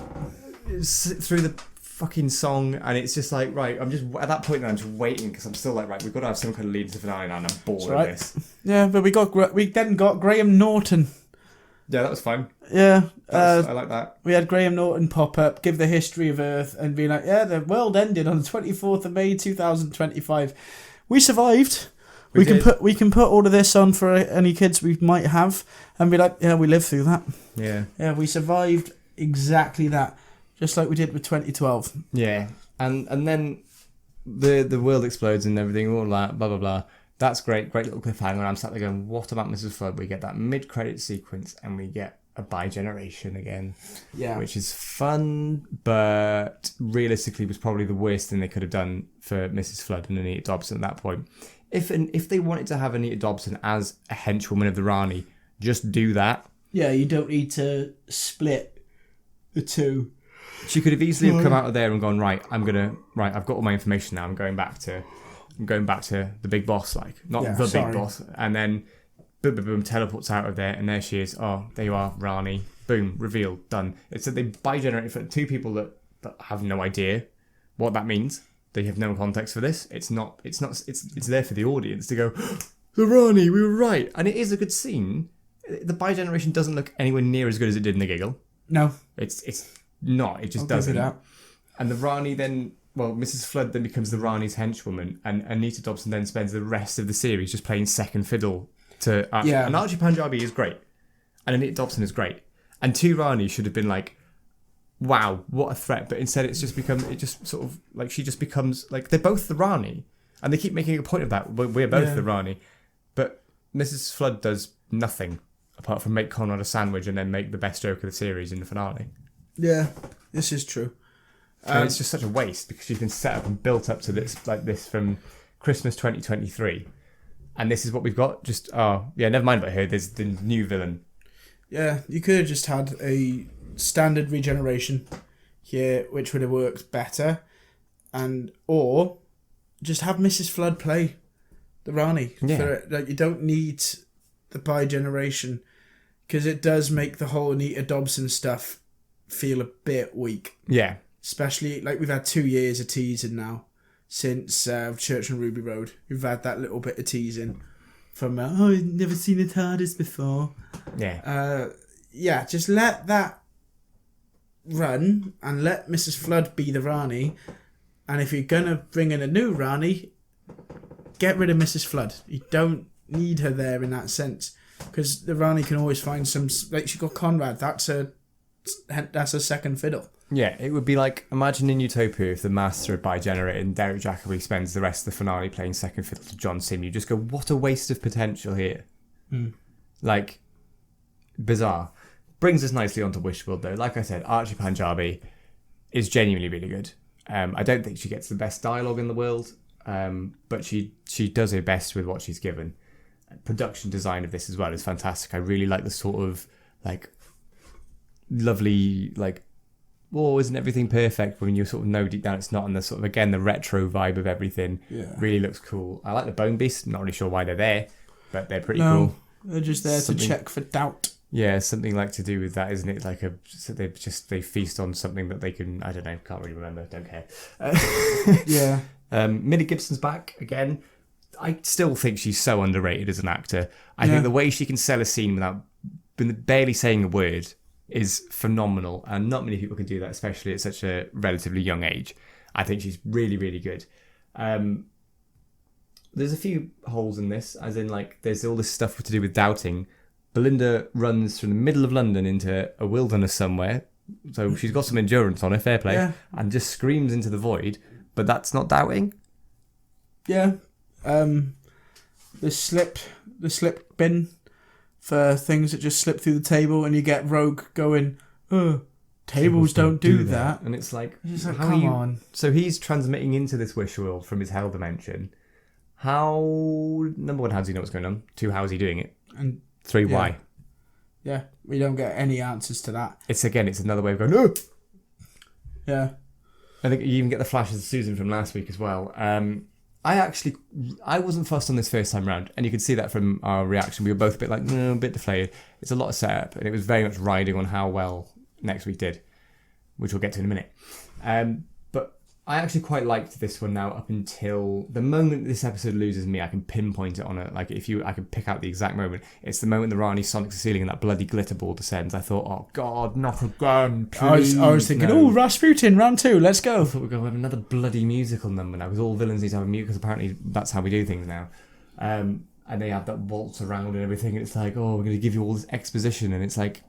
B: through the fucking song, and it's just like, right, I'm just at that point now, I'm just waiting because I'm still like, right, we've got to have some kind of lead to the finale now, and I'm bored of this.
A: Yeah, but we then got Graham Norton.
B: Yeah, that was fine.
A: Yeah,
B: I like that.
A: We had Graham Norton pop up, give the history of Earth, and be like, yeah, the world ended on the 24th of May 2025. We survived. We can put all of this on for any kids we might have, and be like, yeah, we lived through that. Yeah, we survived exactly that. Just like we did with 2012.
B: Yeah, and then the world explodes and everything, all that, blah, blah, blah. That's great little cliffhanger. I'm sat there going, what about Mrs. Flood? We get that mid-credit sequence and we get a bi-generation again.
A: Yeah.
B: Which is fun, but realistically was probably the worst thing they could have done for Mrs. Flood and Anita Dobson at that point. If they wanted to have Anita Dobson as a henchwoman of the Rani, just do that.
A: Yeah, you don't need to split the two.
B: She could have easily have come out of there and gone, I've got all my information now. I'm going back to the big boss, big boss. And then boom, boom, boom, teleports out of there, and there she is. Oh, there you are, Rani. Boom, reveal, done. It's that they bi-generate for two people that have no idea what that means. They have no context for this. It's there for the audience to go, the Rani, we were right. And it is a good scene. The bi-generation doesn't look anywhere near as good as it did in The Giggle.
A: No.
B: It's not. It just doesn't. And the Rani then, Mrs. Flood then becomes the Rani's henchwoman, and Anita Dobson then spends the rest of the series just playing second fiddle to Archie. And Archie Panjabi is great. And Anita Dobson is great. And 2 Rani should have been like, wow, what a threat. But instead it's just become, it just sort of, like, she just becomes, like, they're both the Rani. And they keep making a point of that. We're both the Rani. But Mrs. Flood does nothing apart from make Conrad a sandwich and then make the best joke of the series in the finale.
A: Yeah, this is true.
B: And it's just such a waste because she's been set up and built up to this like this from Christmas 2023. And this is what we've got. Just, never mind about her. There's the new villain.
A: Yeah, you could have just had a standard regeneration here, which would have worked better. Or just have Mrs. Flood play the Rani.
B: Yeah.
A: Like, you don't need the bi-generation because it does make the whole Anita Dobson stuff feel a bit weak.
B: Yeah.
A: Especially, like, we've had 2 years of teasing now since Church on Ruby Road. We've had that little bit of teasing from, I've never seen a TARDIS before.
B: Yeah.
A: Just let that run and let Mrs. Flood be the Rani. And if you're going to bring in a new Rani, get rid of Mrs. Flood. You don't need her there in that sense. Because the Rani can always find some... Like, she got Conrad. That's a second fiddle.
B: Yeah, it would be like, imagine in Utopia if the Master had bi-generated and Derek Jacobi spends the rest of the finale playing second fiddle to John Sim. You just go, what a waste of potential here. Like, bizarre. Brings us nicely onto Wishworld, though. Like I said, Archie Panjabi is genuinely really good. I don't think she gets the best dialogue in the world, but she does her best with what she's given. Production design of this as well is fantastic. I really like the sort of, like, lovely, like, isn't everything perfect when you sort of know deep down it's not, and the sort of, again, the retro vibe of everything really looks cool. I like the Bone Beast. Not really sure why they're there, but they're pretty cool.
A: They're just there to check for doubt.
B: Yeah, something like to do with that, isn't it? Like they feast on something that they can, I don't know, can't really remember, don't care.
A: Yeah.
B: Millie Gibson's back again. I still think she's so underrated as an actor. I think the way she can sell a scene without barely saying a word is phenomenal, and not many people can do that, especially at such a relatively young age. I think she's really, really good. There's a few holes in this, as in, like, there's all this stuff to do with doubting. Belinda runs from the middle of London into a wilderness somewhere, so she's got some endurance on her, fair play, and just screams into the void, but that's not doubting?
A: Yeah. The slip bin for things that just slip through the table, and you get Rogue going, tables don't do that.
B: And it's like,
A: come on.
B: So he's transmitting into this wish world from his hell dimension. Number one, how does he know what's going on? 2, how is he doing it? And 3, why?
A: Yeah, we don't get any answers to that.
B: It's another way of going, no!
A: Yeah.
B: I think you even get the flashes of Susan from last week as well. I wasn't fussed on this first time round, and you could see that from our reaction. We were both a bit like, a bit deflated. It's a lot of setup, and it was very much riding on how well next week did, which we'll get to in a minute. But I actually quite liked this one now up until the moment this episode loses me. I can pinpoint it on it. Like, I could pick out the exact moment. It's the moment the Rani sonics the ceiling and that bloody glitter ball descends. I thought, oh God, not again, please.
A: I was thinking, Rasputin, round 2, let's go.
B: I thought we're going to have another bloody musical number now, because all villains need to have a musical, because apparently that's how we do things now. And they have that waltz around and everything, and it's like, we're going to give you all this exposition, and it's like,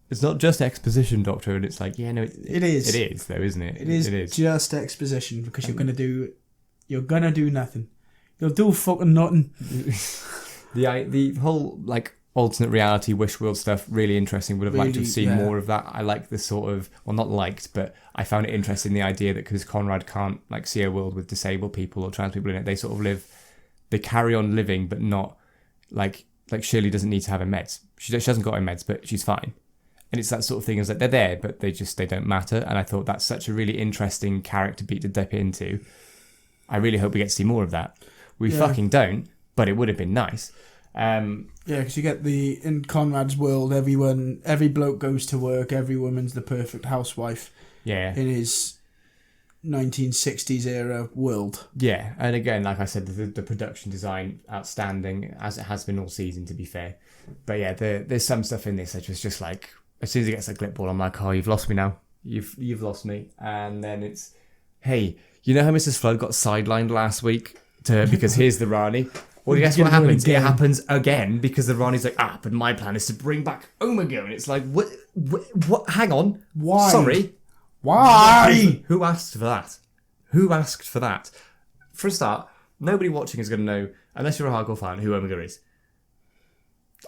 B: it's not just exposition, Doctor, and it's like, yeah, no, it is. It is, though, isn't it?
A: It is just exposition, because you're gonna do nothing. You'll do fucking nothing.
B: The whole, like, alternate reality wish world stuff, really interesting. Would have liked to have seen more of that. I like the sort of, well, not liked, but I found it interesting, the idea that because Conrad can't, like, see a world with disabled people or trans people in it, they sort of they carry on living, but not like Shirley doesn't need to have her meds. She hasn't got her meds, but she's fine. And it's that sort of thing, is that they're there, but they don't matter. And I thought that's such a really interesting character beat to dip into. I really hope we get to see more of that. We fucking don't, but it would have been nice.
A: Because you get in Conrad's world, every bloke goes to work, every woman's the perfect housewife.
B: Yeah.
A: In his 1960s era world.
B: Yeah, and again, like I said, the production design, outstanding, as it has been all season, to be fair. But yeah, there's some stuff in this that was just like, as soon as he gets a clip ball, I'm like, oh, you've lost me now. You've lost me. And then it's, hey, you know how Mrs. Flood got sidelined last week because here's the Rani? Well, guess
A: Get
B: what
A: it going
B: happens? It
A: again.
B: happens again because the Rani's like, but my plan is to bring back Omega. And it's like, what? Hang on.
A: Why?
B: Sorry.
A: Why?
B: Who asked for that? Who asked for that? For a start, nobody watching is going to know, unless you're a hardcore fan, who Omega is.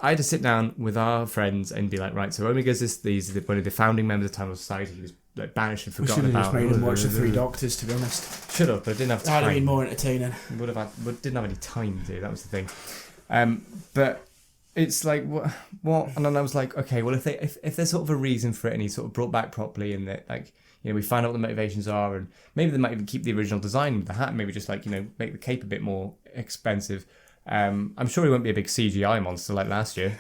B: I had to sit down with our friends and be like, right, so Omega's one of the founding members of Time Society. He was like, banished and
A: We should
B: forgotten
A: have just
B: about.
A: made him watch the Three Doctors, to be honest.
B: Should have, but I didn't have
A: That'd have been
B: time.
A: more entertaining.
B: Didn't have any time to. That was the thing. But it's like what? And then I was like, okay, well, if there's sort of a reason for it, and he's sort of brought back properly, and that like we find out what the motivations are, and maybe they might even keep the original design with the hat, maybe just like make the cape a bit more expensive. I'm sure he won't be a big CGI monster like last year.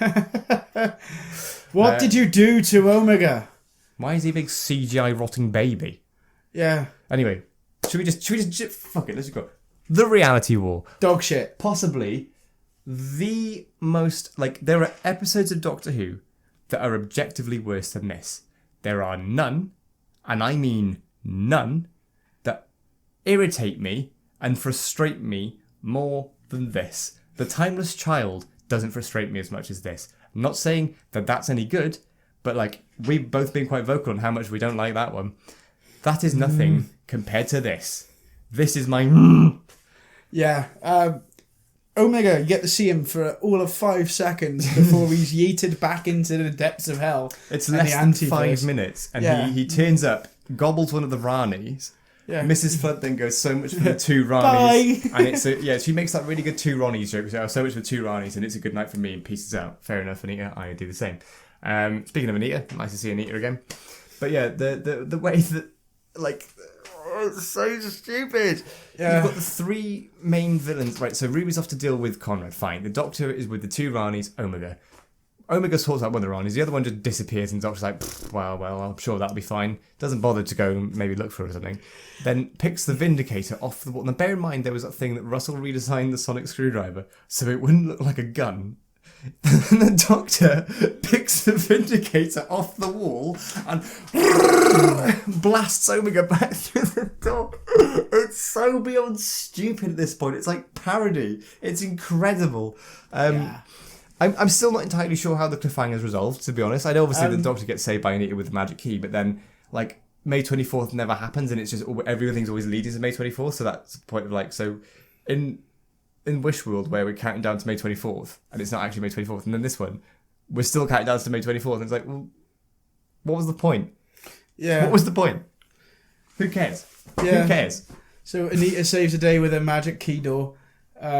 A: What did you do to Omega?
B: Why is he a big CGI rotting baby?
A: Yeah.
B: Anyway, should we just fuck it? Let's just go. The Reality War.
A: Dog shit.
B: Possibly the most there are episodes of Doctor Who that are objectively worse than this. There are none, and I mean none, that irritate me and frustrate me more than this. The Timeless Child doesn't frustrate me as much as this. I'm not saying that that's any good, but we've both been quite vocal on how much we don't like that one. That is nothing compared to this. This is my
A: Yeah. Omega, you get to see him for all of 5 seconds before he's yeeted back into the depths of hell.
B: It's
A: and
B: less
A: the
B: than
A: Antiverse.
B: 5 minutes, and
A: Yeah.
B: he turns up, gobbles one of the Ranis.
A: Yeah.
B: Mrs. Flood then goes, so much for the 2 Ranis. And it's she makes that really good 2 Ronnies joke. So much for 2 Ranis, and it's a good night for me, and pieces out. Fair enough, Anita. I do the same. Speaking of Anita, nice to see Anita again. But yeah, the way that it's so stupid.
A: Yeah.
B: You've got the 3 main villains, right? So Ruby's off to deal with Conrad. Fine. The Doctor is with the 2 Ranis. Omega sorts out one of the Ranis. The other one just disappears, and the Doctor's like, well, I'm sure that'll be fine. Doesn't bother to go and maybe look for it or something. Then picks the Vindicator off the wall. Now, bear in mind, there was that thing that Russell redesigned the sonic screwdriver so it wouldn't look like a gun. And the Doctor picks the Vindicator off the wall and blasts Omega back through the door. It's so beyond stupid at this point. It's like parody. It's incredible.
A: Yeah.
B: I'm still not entirely sure how the cliffhanger is resolved, to be honest. I know obviously the Doctor gets saved by Anita with the magic key, but then May 24th never happens, and it's just everything's always leading to May 24th. So that's the point of so in Wish World, where we're counting down to May 24th, and it's not actually May 24th, and then this one, we're still counting down to May 24th, and it's like, well, what was the point?
A: Yeah.
B: What was the point? Who cares?
A: Yeah.
B: Who cares?
A: So Anita saves the day with a magic key door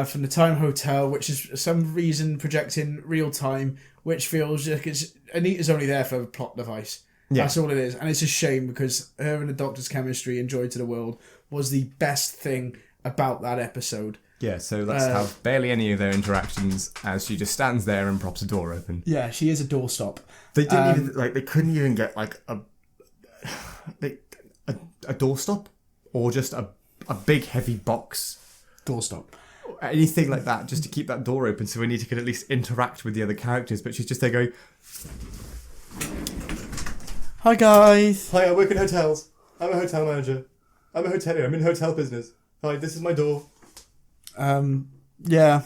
A: from the Time Hotel, which is for some reason projecting real time, which feels like Anita's only there for a plot device.
B: Yeah.
A: That's all it is. And it's a shame because her and the Doctor's chemistry and Joy to the World was the best thing about that episode.
B: Yeah, so let's have barely any of their interactions as she just stands there and props a door open.
A: Yeah, she is a doorstop.
B: They didn't even they couldn't even get a doorstop or just a big heavy box.
A: Doorstop.
B: Anything like that, just to keep that door open so Anita could at least interact with the other characters. But she's just there going,
A: Hi guys.
B: hi, I work in hotels. I'm a hotel manager. I'm a hotelier. I'm in hotel business. Hi, this is my door.
A: Yeah.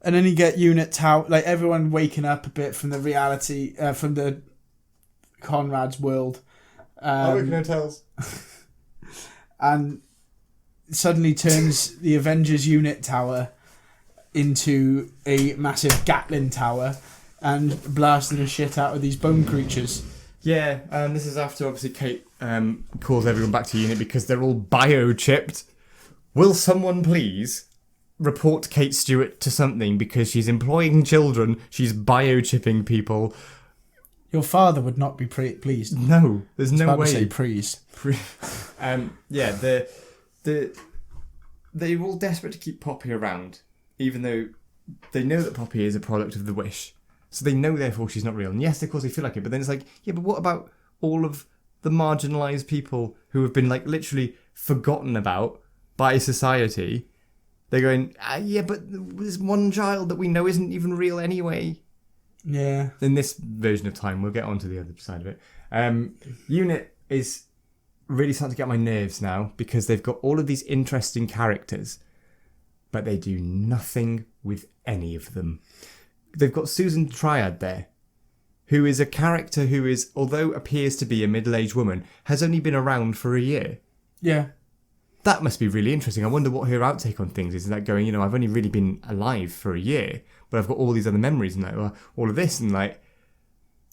A: And then you get Unit Tower, everyone waking up a bit from the reality, from the Conrad's world.
B: I work in hotels.
A: And suddenly turns the Avengers Unit Tower into a massive Gatling Tower and blasting the shit out of these bone creatures.
B: Yeah, and this is after obviously Kate calls everyone back to unit because they're all biochipped. Will someone please report Kate Stewart to something because she's employing children, she's biochipping people.
A: Your father would not be pleased.
B: No, there's no
A: About
B: way.
A: to say please.
B: Yeah, they're all desperate to keep Poppy around, even though they know that Poppy is a product of the Wish. So they know, therefore, she's not real. And yes, of course, they feel like it. But then it's like, yeah, but what about all of the marginalised people who have been, literally forgotten about by society? They're going, yeah, but there's one child that we know isn't even real anyway.
A: Yeah.
B: In this version of time, we'll get on to the other side of it. Unit is really starting to get on my nerves now because they've got all of these interesting characters, but they do nothing with any of them. They've got Susan Triad there, who is a character who is, although appears to be a middle-aged woman, has only been around for a year.
A: Yeah.
B: That must be really interesting. I wonder what her outtake on things is. Like going, I've only really been alive for a year, but I've got all these other memories and like all of this and like.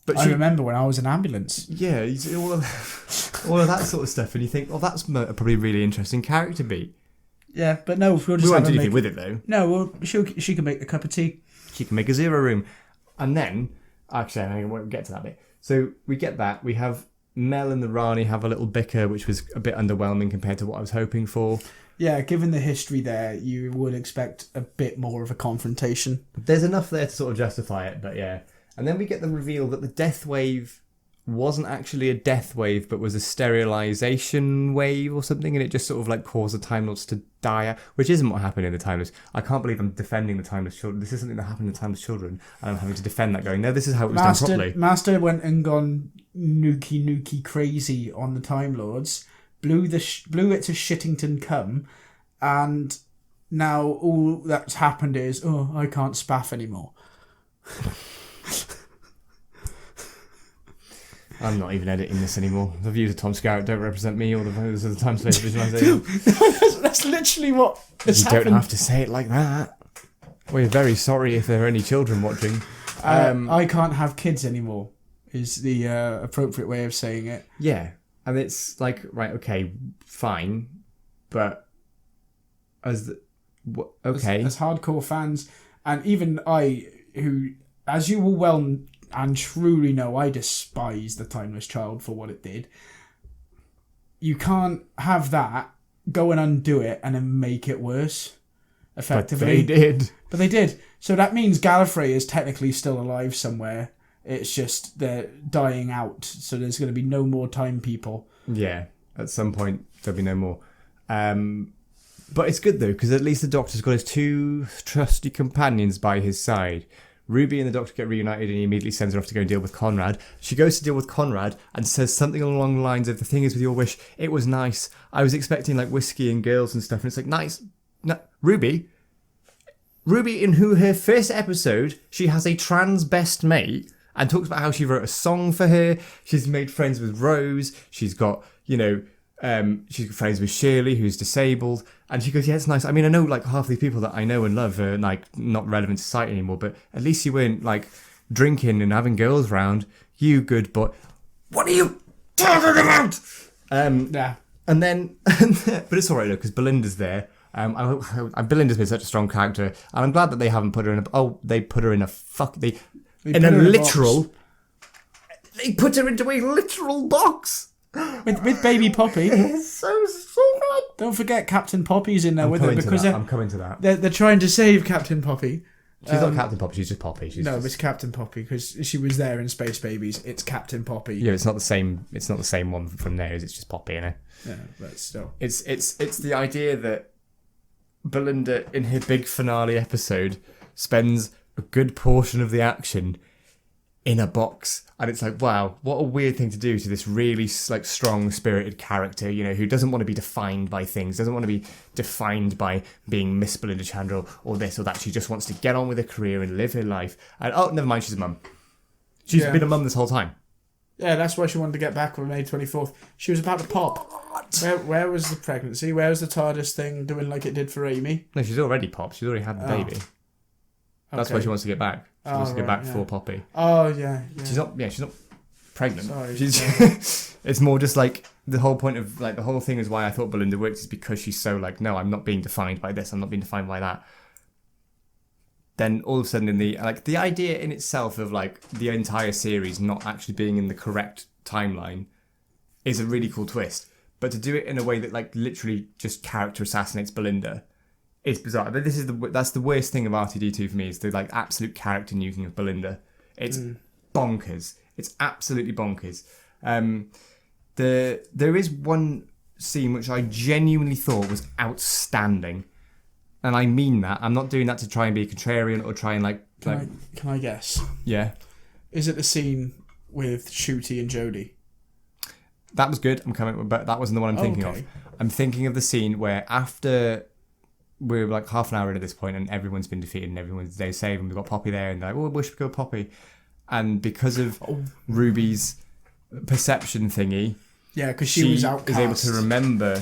B: But
A: I remember when I was in ambulance.
B: Yeah, all of that sort of stuff, and you think, that's probably a really interesting character beat.
A: Yeah, but no, we'll just
B: we won't do anything with it though.
A: No, well, she can make the cup of tea.
B: She can make a zero room, and then actually, I won't get to that bit. So we get that. We have Mel and the Rani have a little bicker, which was a bit underwhelming compared to what I was hoping for.
A: Yeah, given the history there, you would expect a bit more of a confrontation.
B: There's enough there to sort of justify it, but yeah. And then we get the reveal that the death wave wasn't actually a death wave, but was a sterilization wave or something, and it just sort of like caused the Time Lords to die out, which isn't what happened in the Timeless. I can't believe I'm defending the Timeless Children. This is something that happened in the Timeless Children, and I'm having to defend that going, no, this is how it was done properly.
A: Master went and gone nookie crazy on the Time Lords, blew it to Shittington cum, and now all that's happened is, I can't spaff anymore.
B: I'm not even editing this anymore. The views of Tom Scarrett don't represent me or the views of the Time Space visualization.
A: That's literally what has happened.
B: You don't have to say it like that. We're very sorry if there are any children watching.
A: I can't have kids anymore is the appropriate way of saying it.
B: Yeah, and it's like, right, okay, fine, but as
A: hardcore fans, and even I, who, as you will well and truly know, I despise the Timeless Child for what it did. You can't have that, go and undo it, and then make it worse. Effectively. But they did. So that means Gallifrey is technically still alive somewhere. It's just they're dying out. So there's going to be no more time people.
B: Yeah, at some point there'll be no more. But it's good though, because at least the Doctor's got his two trusty companions by his side. Ruby and the Doctor get reunited and he immediately sends her off to go and deal with Conrad. She goes to deal with Conrad and says something along the lines of, the thing is with your wish, it was nice. I was expecting like whiskey and girls and stuff. And it's like, nice. No, Ruby, in who her first episode, she has a trans best mate and talks about how she wrote a song for her. She's made friends with Rose. She's got, she's got friends with Shirley, who's disabled. And she goes, yeah, it's nice. I mean, I know like half these people that I know and love are like not relevant to society anymore, but at least you weren't like drinking and having girls round. You good, but what are you talking about?
A: Yeah.
B: And then, but it's all right though, because Belinda's there. Belinda's been such a strong character, and I'm glad that they haven't put her in they put her in a literal. They put her into a literal box.
A: With baby Poppy.
B: It's so stupid.
A: Don't forget Captain Poppy's in there with her because
B: I'm coming to that.
A: They're trying to save Captain Poppy.
B: She's not Captain Poppy, she's just Poppy.
A: It's Captain Poppy because she was there in Space Babies. It's Captain Poppy.
B: Yeah, it's not the same. It's not the same one from there. It's just Poppy, you know.
A: Yeah, but still,
B: it's the idea that Belinda in her big finale episode spends a good portion of the action in a box, and it's like, wow, what a weird thing to do to this really like strong spirited character, who doesn't want to be defined by things, doesn't want to be defined by being Miss Belinda Chandler or this or that. She just wants to get on with her career and live her life. And never mind, she's a mum. She's been a mum this whole time.
A: Yeah, that's why she wanted to get back on May 24th. She was about to pop. Where was the pregnancy? Where was the TARDIS thing doing like it did for Amy?
B: No, she's already popped. She's already had the baby. That's why she wants to get back. She wants to get back for Poppy.
A: Oh, yeah.
B: She's not pregnant.
A: Sorry.
B: It's more just like the whole point of like the whole thing is why I thought Belinda worked is because she's so like, no, I'm not being defined by this. I'm not being defined by that. Then all of a sudden in the idea in itself of like the entire series not actually being in the correct timeline is a really cool twist. But to do it in a way that like literally just character assassinates Belinda, it's bizarre. But that's the worst thing of R2-D2 for me is the like absolute character nuking of Belinda. It's bonkers. It's absolutely bonkers. There is one scene which I genuinely thought was outstanding, and I mean that. I'm not doing that to try and be a contrarian or try and like.
A: Can I guess?
B: Yeah.
A: Is it the scene with Shooty and Jodie?
B: That was good. But that wasn't the one I'm thinking of. I'm thinking of the scene where after we're like half an hour into this point and everyone's been defeated and they're saved and we've got Poppy there and they're like, oh, I wish we could go Poppy. And because of Ruby's perception thingy,
A: because she was outcast.
B: Is able to remember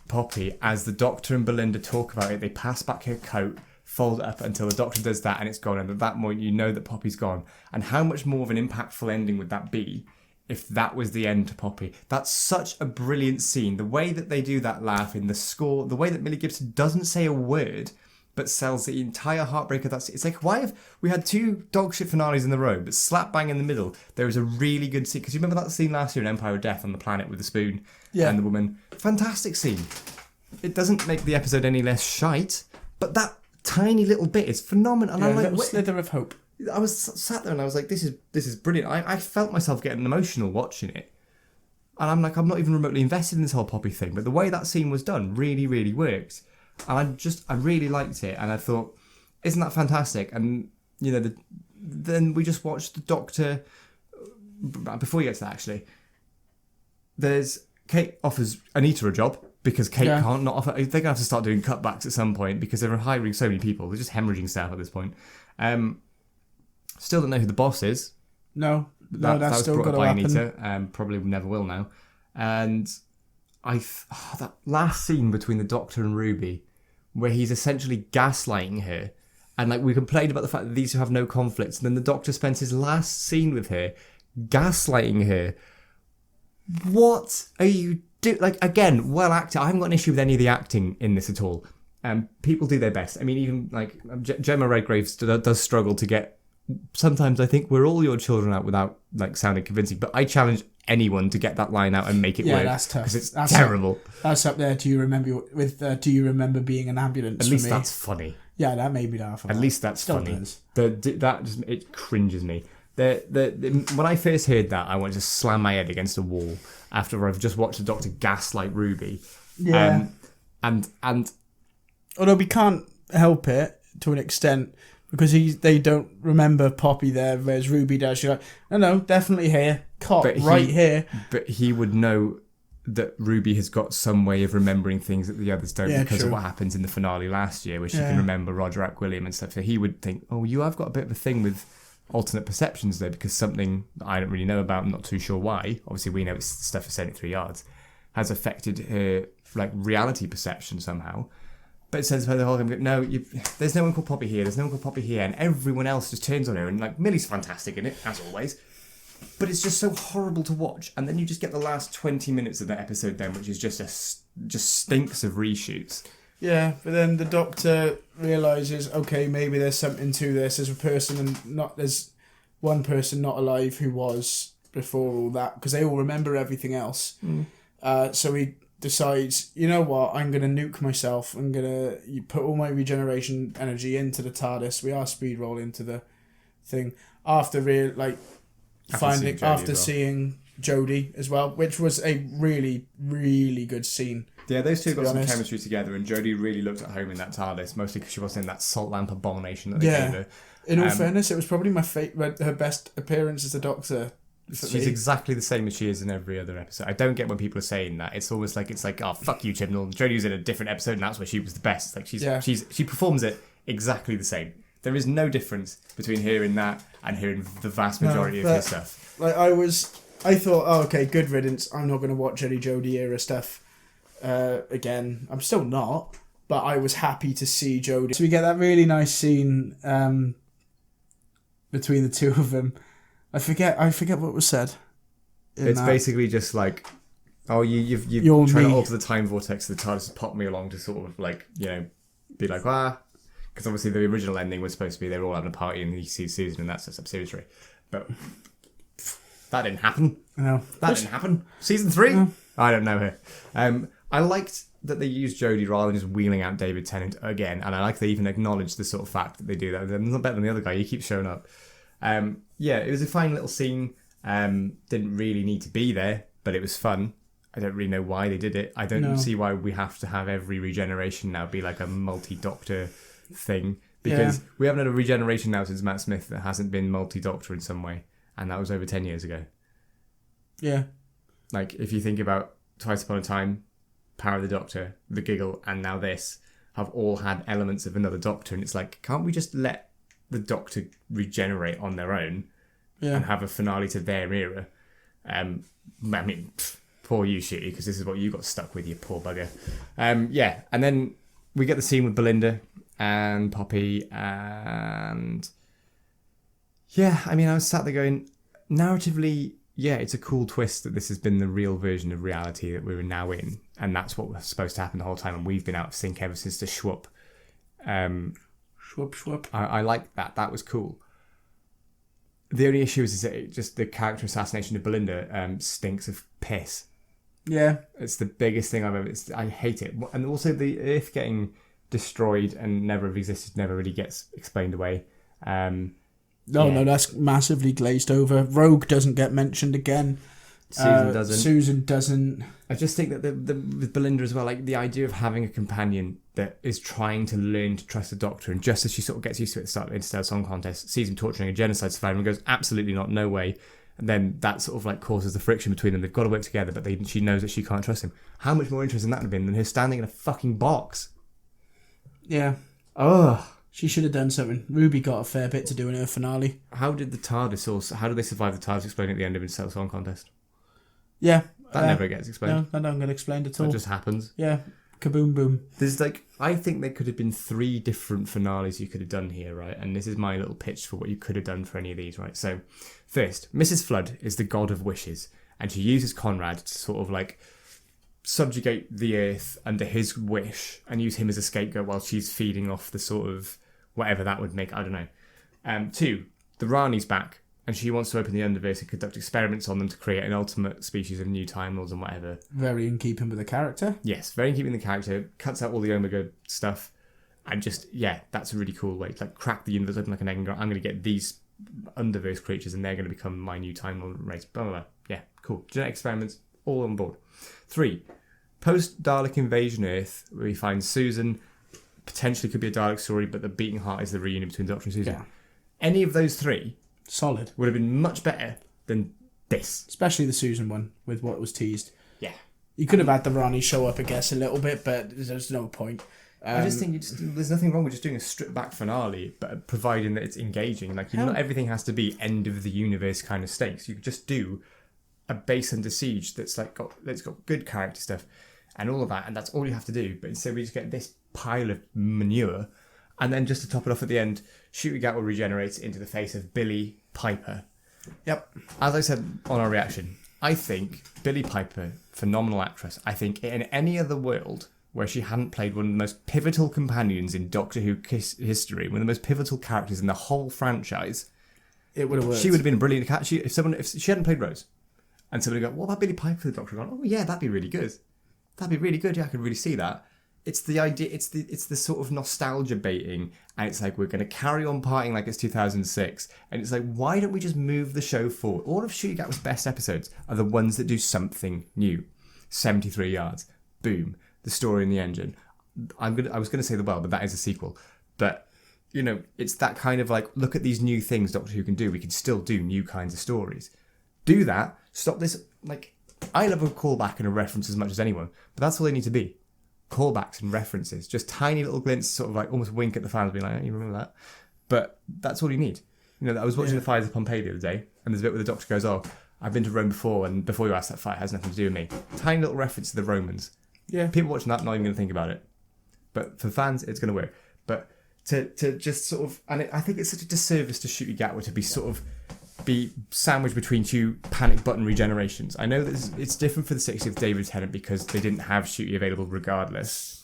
B: Poppy. As the Doctor and Belinda talk about it, they pass back her coat, fold it up until the Doctor does that and it's gone. And at that point, you know that Poppy's gone. And how much more of an impactful ending would that be if that was the end to Poppy? That's such a brilliant scene. The way that they do that laugh in the score, the way that Millie Gibson doesn't say a word, but sells the entire heartbreak of that scene. It's like, why have we had 2 dogshit finales in the row, but slap bang in the middle, there is a really good scene. Because you remember that scene last year in Empire of Death on the planet with the spoon and the woman? Fantastic scene. It doesn't make the episode any less shite, but that tiny little bit is phenomenal. And I'm like,
A: a little slither of hope.
B: I was sat there and I was like, this is brilliant. I felt myself getting emotional watching it. And I'm like, I'm not even remotely invested in this whole Poppy thing, but the way that scene was done really, really worked. And I really liked it. And I thought, isn't that fantastic? And, you know, then we just watched the Doctor. Before you get to that, actually, Kate offers Anita a job because Kate can't not offer. They're going to have to start doing cutbacks at some point because they're hiring so many people. They're just hemorrhaging staff at this point. Still don't know who the boss is.
A: No, that's still got to happen.
B: Anita. Probably never will now. And that last scene between the Doctor and Ruby, where he's essentially gaslighting her, and like we complained about the fact that these two have no conflicts, and then the Doctor spends his last scene with her, gaslighting her. What are you doing? Like, again, well acted. I haven't got an issue with any of the acting in this at all. People do their best. I mean, even like Gemma Redgrave does struggle to get. Sometimes I think we're all your children out without like sounding convincing, but I challenge anyone to get that line out and make it work.
A: Yeah, that's tough.
B: Because it's terrible.
A: That's up there. Do you remember being an ambulance?
B: At least that's funny.
A: Yeah, that made me laugh.
B: At least that's
A: Still
B: funny.
A: Does.
B: That just it cringes me. When I first heard that, I wanted to slam my head against a wall after I've just watched the Doctor gaslight Ruby.
A: Yeah.
B: And
A: although we can't help it to an extent because they don't remember Poppy there, whereas Ruby does. She's like, no, definitely here, here.
B: But he would know that Ruby has got some way of remembering things that the others don't because of what happens in the finale last year, where she can remember Roger Aquilliam and stuff. So he would think, you have got a bit of a thing with alternate perceptions there because something that I don't really know about, I'm not too sure why. Obviously, we know it's stuff for 73 yards, has affected her like reality perception somehow. But it says the whole time, no, there's no one called Poppy here, there's no one called Poppy here, and everyone else just turns on her, and like Millie's fantastic in it, as always. But it's just so horrible to watch, and then you just get the last 20 minutes of that episode then, which is just stinks of reshoots.
A: Yeah, but then the Doctor realises, okay, maybe there's something to this. There's one person not alive who was before all that, because they all remember everything else. So he decides, you know what, I'm going to nuke myself. I'm going to put all my regeneration energy into the TARDIS. We are speed roll into the thing. After seeing Jodie as well, which was a really, really good scene.
B: Yeah, those two got some chemistry together, and Jodie really looked at home in that TARDIS, mostly because she wasn't in that salt lamp abomination that they gave her.
A: In all fairness, it was probably her best appearance as the Doctor.
B: She's exactly the same as she is in every other episode. I don't get when people are saying that. It's always like, oh, fuck you, Chibnall. Jodie was in a different episode, and that's where she was the best. Like she performs it exactly the same. There is no difference between hearing that and hearing the vast majority of his stuff.
A: Like I thought, okay, good riddance. I'm not going to watch any Jodie era stuff again. I'm still not, but I was happy to see Jodie. So we get that really nice scene between the two of them. I forget what was said.
B: It's basically just like, you've trying to alter the time vortex of the TARDIS to pop me along to sort of like, be like, because obviously the original ending was supposed to be they were all having a party in the season, and that's up series 3. But that didn't happen.
A: No.
B: That didn't happen. Season 3? No. I don't know her. I liked that they used Jodie rather than just wheeling out David Tennant again, and I like they even acknowledge the sort of fact that they do that. They're not better than the other guy. He keeps showing up. It was a fine little scene. Didn't really need to be there, but it was fun. I don't really know why they did it. I don't see why we have to have every regeneration now be like a multi-doctor thing, because we haven't had a regeneration now since Matt Smith that hasn't been multi-doctor in some way, and that was over 10 years ago. Yeah. Like, if you think about Twice Upon a Time, Power of the Doctor, The Giggle, and now this, have all had elements of another Doctor, and it's like, can't we just let the Doctor regenerate on their own and have a finale to their era? I mean, poor you, Shooty, because this is what you got stuck with, you poor bugger. And then we get the scene with Belinda and Poppy, and I mean, I was sat there going, narratively, it's a cool twist that this has been the real version of reality that we're now in, and that's what was supposed to happen the whole time, and we've been out of sync ever since the Schwupp.
A: Schwupp.
B: I like that. That was cool. The only issue is that just the character assassination of Belinda stinks of piss.
A: Yeah.
B: It's the biggest thing I've ever... I hate it. And also the Earth getting destroyed and never have existed never really gets explained away.
A: No, that's massively glazed over. Rogue doesn't get mentioned again. Susan doesn't.
B: I just think that with Belinda as well, like the idea of having a companion that is trying to learn to trust the Doctor, and just as she sort of gets used to it at the start of the Interstellar Song Contest, sees him torturing a genocide survivor and goes, absolutely not, no way. And then that sort of like causes the friction between them. They've got to work together, but she knows that she can't trust him. How much more interesting that would have been than her standing in a fucking box?
A: Yeah.
B: Oh.
A: She should have done something. Ruby got a fair bit to do in her finale.
B: How did they survive the TARDIS exploding at the end of Interstellar Song Contest?
A: Yeah.
B: That never gets explained.
A: No, that don't get explained at all.
B: It just happens.
A: Yeah. Kaboom boom.
B: There's I think there could have been 3 different finales you could have done here, right? And this is my little pitch for what you could have done for any of these, right? So, first, Mrs. Flood is the god of wishes, and she uses Conrad to sort of subjugate the Earth under his wish and use him as a scapegoat while she's feeding off the sort of whatever that would make, I don't know. 2, the Rani's back, and she wants to open the Underverse and conduct experiments on them to create an ultimate species of new Time Lords and whatever.
A: Very in keeping with the character.
B: Yes, very in keeping with the character. Cuts out all the Omega stuff. And just, that's a really cool way to crack the universe open like an egg and go, I'm going to get these Underverse creatures and they're going to become my new Time Lord race. Blah, blah, blah. Yeah, cool. Genetic experiments, all on board. 3, post-Dalek invasion Earth, where we find Susan. Potentially could be a Dalek story, but the beating heart is the reunion between Doctor and Susan.
A: Yeah.
B: Any of those 3
A: solid
B: would have been much better than this.
A: Especially the Susan one with what was teased.
B: Yeah.
A: You could have had the Rani show up, I guess, a little bit, but there's no point.
B: I just think there's nothing wrong with just doing a stripped back finale, but providing that it's engaging. Not everything has to be end of the universe kind of stakes. You could just do a base under siege that's got good character stuff and all of that, and that's all you have to do. But instead we just get this pile of manure, and then just to top it off at the end, Shooty Gatwa regenerates into the face of Billie Piper.
A: Yep.
B: As I said on our reaction, I think Billie Piper, phenomenal actress. I think in any other world where she hadn't played one of the most pivotal companions in Doctor Who history, one of the most pivotal characters in the whole franchise,
A: it would have worked.
B: She would have been a brilliant cat. If she hadn't played Rose, and somebody would go, what about Billie Piper for the Doctor? Gone, oh yeah, that'd be really good. That'd be really good. Yeah, I could really see that. It's the idea. It's the sort of nostalgia baiting, and it's like we're going to carry on partying like it's 2006, and it's like, why don't we just move the show forward? All of Shooty Gatwa's best episodes are the ones that do something new. 73 yards, boom, the story in the engine. I was going to say The Well, but that is a sequel. But it's that kind of look at these new things Doctor Who can do. We can still do new kinds of stories. Do that. Stop this. I love a callback and a reference as much as anyone, but that's all they need to be. Callbacks and references, just tiny little glints, sort of almost wink at the fans, being like, you remember that? But that's all you need. I was watching the Fires of Pompeii the other day, and there's a bit where the Doctor goes, oh, I've been to Rome before, and before you ask, that fight has nothing to do with me. Tiny little reference to the Romans.
A: Yeah.
B: People watching that, not even going to think about it. But for fans, it's going to work. But to just sort of, and I think it's such a disservice to Shooty Gatwa to be sort of be sandwiched between 2 panic button regenerations. I know that it's different for the 60th David Tennant because they didn't have Shooty available regardless.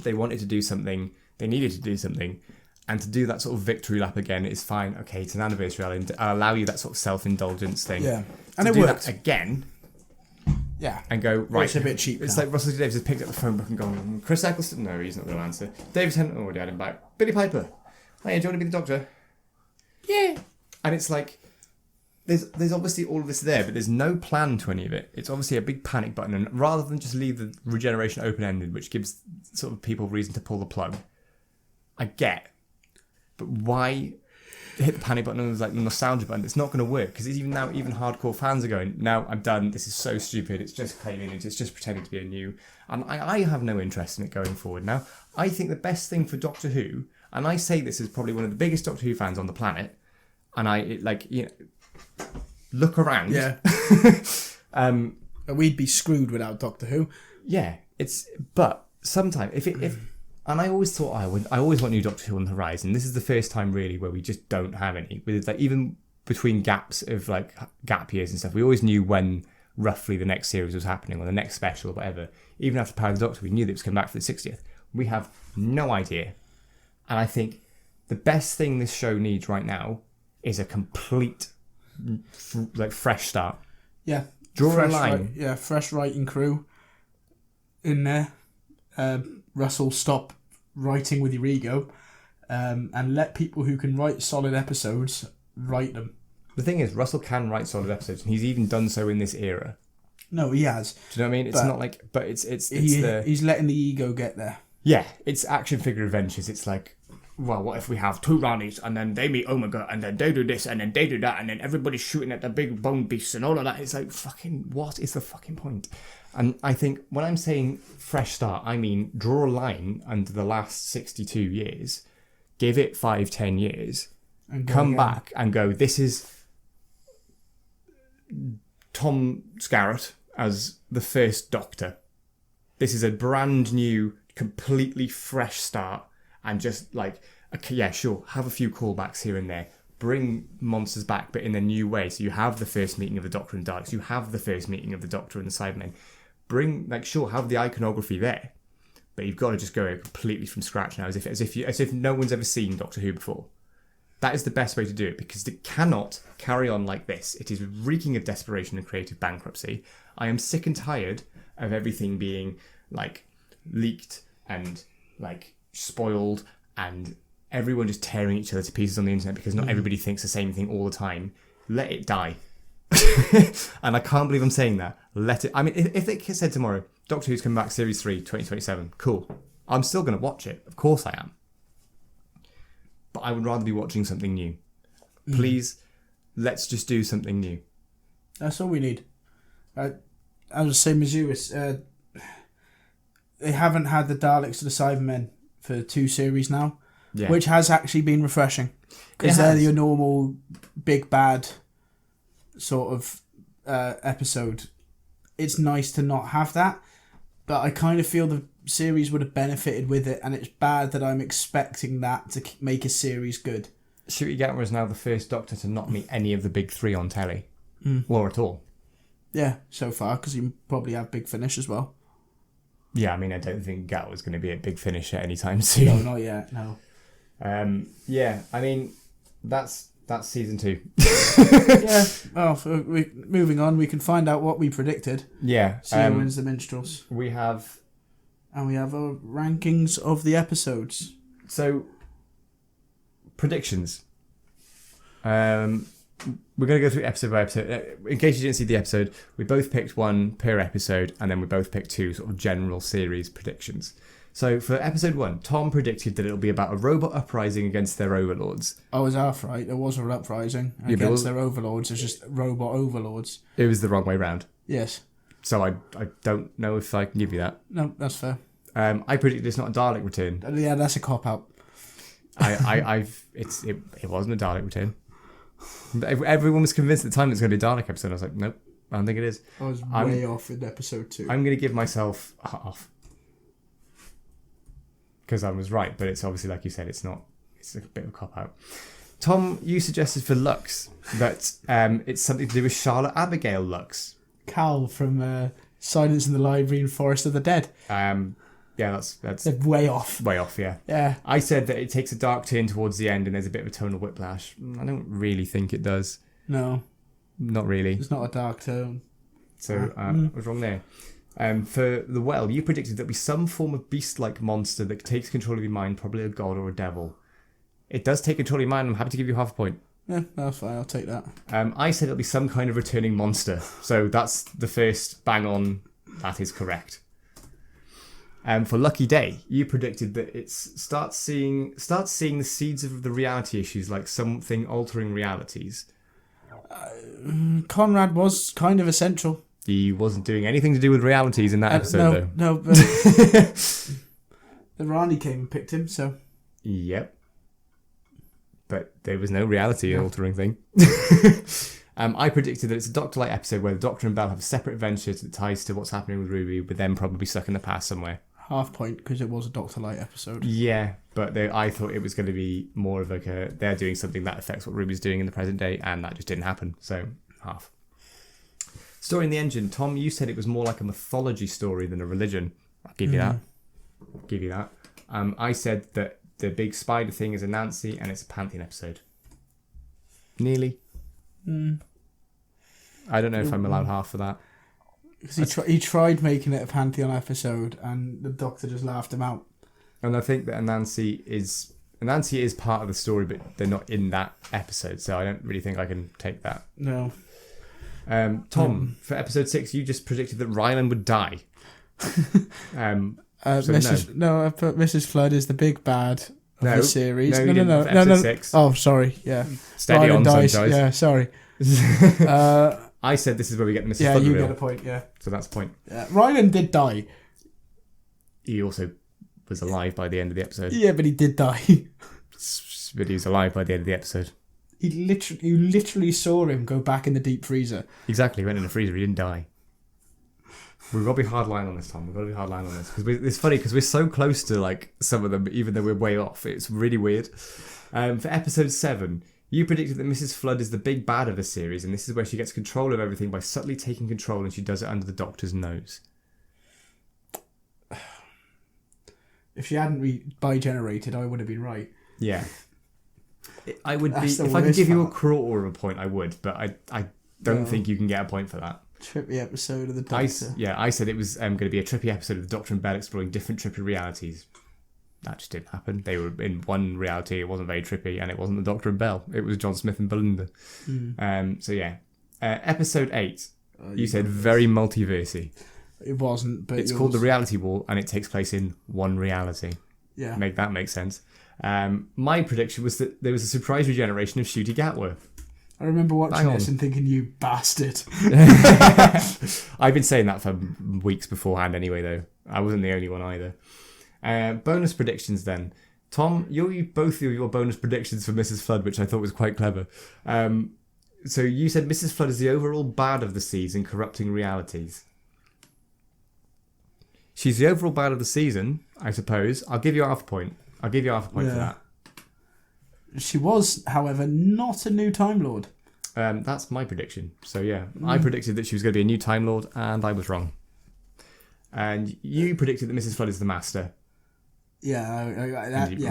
B: They wanted to do something. They needed to do something. And to do that sort of victory lap again is fine. Okay, it's an anniversary. I'll allow you that sort of self-indulgence thing.
A: Yeah.
B: And it worked. Again.
A: Yeah.
B: And go, right.
A: It's a bit cheap.
B: It's like Russell T Davies has picked up the phone book and gone, Chris Eccleston? No, he's not going to answer. David Tennant? Oh, I had him back. Billie Piper? Hey, do you want to be the Doctor? Yeah. And it's like, there's obviously all of this there, but there's no plan to any of it. It's obviously a big panic button, and rather than just leave the regeneration open-ended, which gives sort of people reason to pull the plug, I get. But why hit the panic button and there's like the nostalgia button, it's not going to work because even hardcore fans are going, no, I'm done. This is so stupid. It's just claiming it. It's just pretending to be a new. And I have no interest in it going forward. Now, I think the best thing for Doctor Who, and I say this as probably one of the biggest Doctor Who fans on the planet, and look around.
A: Yeah. We'd be screwed without Doctor Who.
B: Yeah, but sometimes and I always thought I always want new Doctor Who on the horizon. This is the first time really where we just don't have any. With like even between gaps of like gap years and stuff, we always knew when roughly the next series was happening or the next special or whatever. Even after Power of the Doctor, we knew that it was coming back for the 60th. We have no idea, and I think the best thing this show needs right now is a complete fresh start.
A: Yeah.
B: Draw a line.
A: Fresh writing crew in there. Russell, stop writing with your ego, and let people who can write solid episodes write them.
B: The thing is, Russell can write solid episodes, and he's even done so in this era.
A: No, he has.
B: Do you know what I mean? It's not like, but
A: he's letting the ego get there.
B: Yeah, it's action figure adventures. It's like, well, what if we have two Ronnies and then they meet Omega and then they do this and then they do that and then everybody's shooting at the big bone beasts and all of that? It's like, fucking, what is the fucking point? And I think when I'm saying fresh start, I mean draw a line under the last 62 years, give it 5-10 years, and come back and go, this is Tom Skerritt as the first Doctor. This is a brand new, completely fresh start. And just like, okay, yeah, sure, have a few callbacks here and there. Bring monsters back, but in a new way. So you have the first meeting of the Doctor and Daleks. You have the first meeting of the Doctor and the Cybermen. Have the iconography there, but you've got to just go completely from scratch now, as if no one's ever seen Doctor Who before. That is the best way to do it, because it cannot carry on like this. It is reeking of desperation and creative bankruptcy. I am sick and tired of everything being like leaked and like spoiled and everyone just tearing each other to pieces on the internet because not everybody thinks the same thing all the time. Let it die. And I can't believe I'm saying that. Let it. I mean, if they said tomorrow, Doctor Who's coming back Series 3, 2027, cool. I'm still going to watch it. Of course I am. But I would rather be watching something new. Please, let's just do something new.
A: That's all we need. I was the same as you. They haven't had the Daleks or the Cybermen for 2 series now, which has actually been refreshing. Because they're your normal big bad sort of episode. It's nice to not have that, but I kind of feel the series would have benefited with it, and it's bad that I'm expecting that to make a series good.
B: Ncuti Gatwa is now the first Doctor to not meet any of the big 3 on telly, or at all. Yeah,
A: so far, because you probably have Big Finish as well.
B: Yeah, I mean, I don't think Gatwa's going to be a Big Finish at any time soon.
A: No, not yet, no.
B: Yeah, I mean, that's season 2.
A: Yeah, well, moving on, we can find out what we predicted.
B: Yeah.
A: See who wins the Minstrels.
B: We have
A: our rankings of the episodes.
B: So, predictions. We're going to go through episode by episode. In case you didn't see the episode, we both picked one per episode, and then we both picked 2 sort of general series predictions. So for episode 1, Tom predicted that it'll be about a robot uprising against their overlords.
A: I was half right. There was an uprising against their overlords. It's just robot overlords.
B: It was the wrong way round.
A: Yes.
B: So I don't know if I can give you that.
A: No, that's fair.
B: I predicted it's not a Dalek return.
A: Yeah, that's a cop out.
B: It wasn't a Dalek return. Everyone was convinced at the time it was going to be a Dalek episode. I was like, nope, I don't think it is.
A: I was way off in episode 2.
B: I'm going to give myself half. Because I was right, but it's obviously, like you said, it's not. It's a bit of a cop-out. Tom, you suggested for Lux that it's something to do with Charlotte Abigail Lux.
A: Cal from Silence in the Library and Forest of the Dead.
B: Yeah, that's
A: They're way off.
B: Way off, yeah.
A: Yeah.
B: I said that it takes a dark turn towards the end and there's a bit of a tonal whiplash. I don't really think it does.
A: No.
B: Not really.
A: It's not a dark tone.
B: So I was wrong there. For the Well, you predicted there'd be some form of beast-like monster that takes control of your mind, probably a god or a devil. It does take control of your mind. I'm happy to give you half a point.
A: Yeah, that's fine. I'll take that.
B: I said it'll be some kind of returning monster. So that's the first bang on. That is correct. For Lucky Day, you predicted that it starts seeing the seeds of the reality issues, like something altering realities.
A: Conrad was kind of essential.
B: He wasn't doing anything to do with realities in that episode, though.
A: No, but the Rani came and picked him, so...
B: Yep. But there was no reality-altering thing. I predicted that it's a Doctor Light episode where the Doctor and Belle have a separate adventure that ties to what's happening with Ruby, with them probably stuck in the past somewhere.
A: Half point, because it was a Doctor Light episode.
B: Yeah, but I thought it was going to be more of like they're doing something that affects what Ruby's doing in the present day, and that just didn't happen, so half. Story in the Engine. Tom, you said it was more like a mythology story than a religion. I'll give you that. I said that the big spider thing is a Nancy and it's a Pantheon episode. Nearly. I don't know if I'm allowed half for that.
A: Because he tried making it a Pantheon episode and the Doctor just laughed him out.
B: And I think that Anansi is part of the story, but they're not in that episode, so I don't really think I can take that.
A: No.
B: Tom, for episode 6, you just predicted that Ryland would die.
A: I put Mrs. Flood is the big bad of the series. No.
B: 6.
A: Oh, sorry. Yeah.
B: Steady
A: Ryland
B: on,
A: dies.
B: Sunshine.
A: Yeah, sorry.
B: I said this is where we get the Mrs.
A: Yeah,
B: Flood
A: you
B: reveal.
A: get a point. Yeah.
B: So that's a point.
A: Yeah. Ryland did die.
B: He also was alive by the end of the episode.
A: Yeah, but he did die.
B: But he was alive by the end of the episode.
A: You literally saw him go back in the deep freezer.
B: Exactly, he went in the freezer. He didn't die. We've got to be hard line on this, Tom. We've got to be hard line on this because it's funny because we're so close to like some of them, even though we're way off. It's really weird. For episode 7, you predicted that Mrs. Flood is the big bad of the series, and this is where she gets control of everything by subtly taking control, and she does it under the Doctor's nose.
A: If she hadn't bi-generated, I would have been right.
B: Yeah. I would be if I could give you a quarter of a point. I would, but I don't think you can get a point for that.
A: Trippy episode of the Doctor.
B: I said it was going to be a trippy episode of the Doctor and Belle exploring different trippy realities. That just didn't happen. They were in one reality. It wasn't very trippy, and it wasn't the Doctor and Belle. It was John Smith and Belinda. So yeah, episode 8. You said very multiversy.
A: It wasn't, but
B: it's called The Reality Wall, and it takes place in one reality.
A: Yeah,
B: make that make sense. My prediction was that there was a surprise regeneration of Ncuti Gatwa.
A: I remember watching this and thinking, you bastard.
B: I've been saying that for weeks beforehand anyway, though. I wasn't the only one either. Bonus predictions then. Tom, both of your bonus predictions for Mrs. Flood, which I thought was quite clever. So you said Mrs. Flood is the overall bad of the season, corrupting realities. She's the overall bad of the season, I suppose. I'll give you half a point. For that.
A: She was, however, not a new Time Lord.
B: That's my prediction. So yeah, I predicted that she was going to be a new Time Lord, and I was wrong. And you predicted that Mrs. Flood is the Master.
A: Yeah,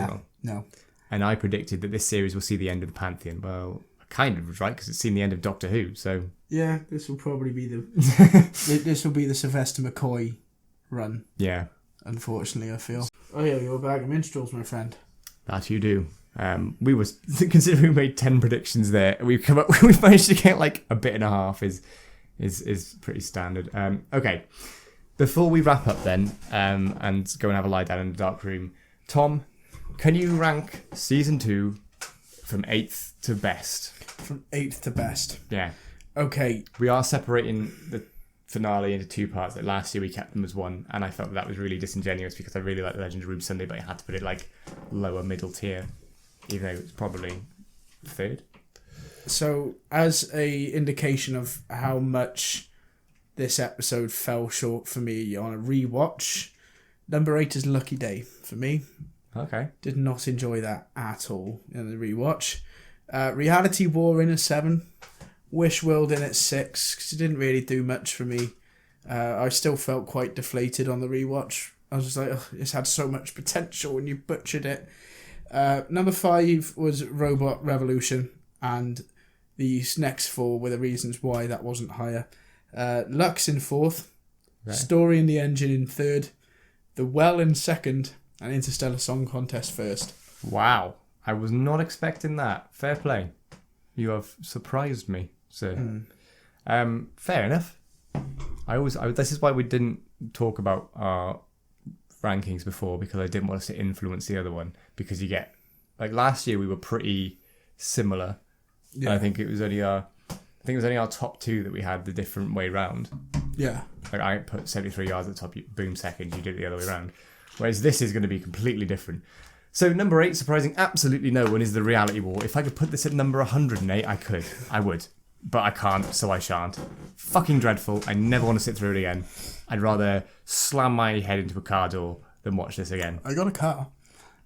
B: wrong.
A: No.
B: And I predicted that this series will see the end of the Pantheon. Well, I kind of was right because it's seen the end of Doctor Who. So
A: yeah, this will probably be the the Sylvester McCoy run.
B: Yeah.
A: Unfortunately, I feel. Oh yeah, you're a bag of minstrels, my friend.
B: That you do. We was considering we made 10 predictions there. We've managed to get like a bit and a half. Is pretty standard. Okay. Before we wrap up then, and go and have a lie down in the dark room, Tom, can you rank season 2 from 8th to best?
A: From 8th to best.
B: Yeah.
A: Okay.
B: We are separating the finale into 2 parts. Like last year we kept them as one, and I felt that was really disingenuous because I really like the Legend of Ruby Sunday, but I had to put it like lower middle tier, even though it's probably 3rd. So,
A: as a indication of how much this episode fell short for me on a rewatch, number 8 is Lucky Day for me.
B: Okay.
A: Did not enjoy that at all in the rewatch. Reality War in a 7. Wish World in at 6 because it didn't really do much for me. I still felt quite deflated on the rewatch. I was just like, it's had so much potential and you butchered it. Number 5 was Robot Revolution, and these next 4 were the reasons why that wasn't higher. Lux in 4th, right. Story in the Engine in 3rd, The Well in 2nd, and Interstellar Song Contest 1st.
B: Wow, I was not expecting that. Fair play. You have surprised me, sir. Fair enough. This is why we didn't talk about our rankings before because I didn't want us to influence the other one, because you get, like last year we were pretty similar. Yeah. I think it was only our top two that we had the different way round.
A: Yeah.
B: Like I put 73 yards at the top, boom second, you did it the other way around. Whereas this is going to be completely different. So number 8, surprising absolutely no one, is The Reality War. If I could put this at number 108, I could. I would. But I can't, so I shan't. Fucking dreadful. I never want to sit through it again. I'd rather slam my head into a car door than watch this again.
A: I got a car.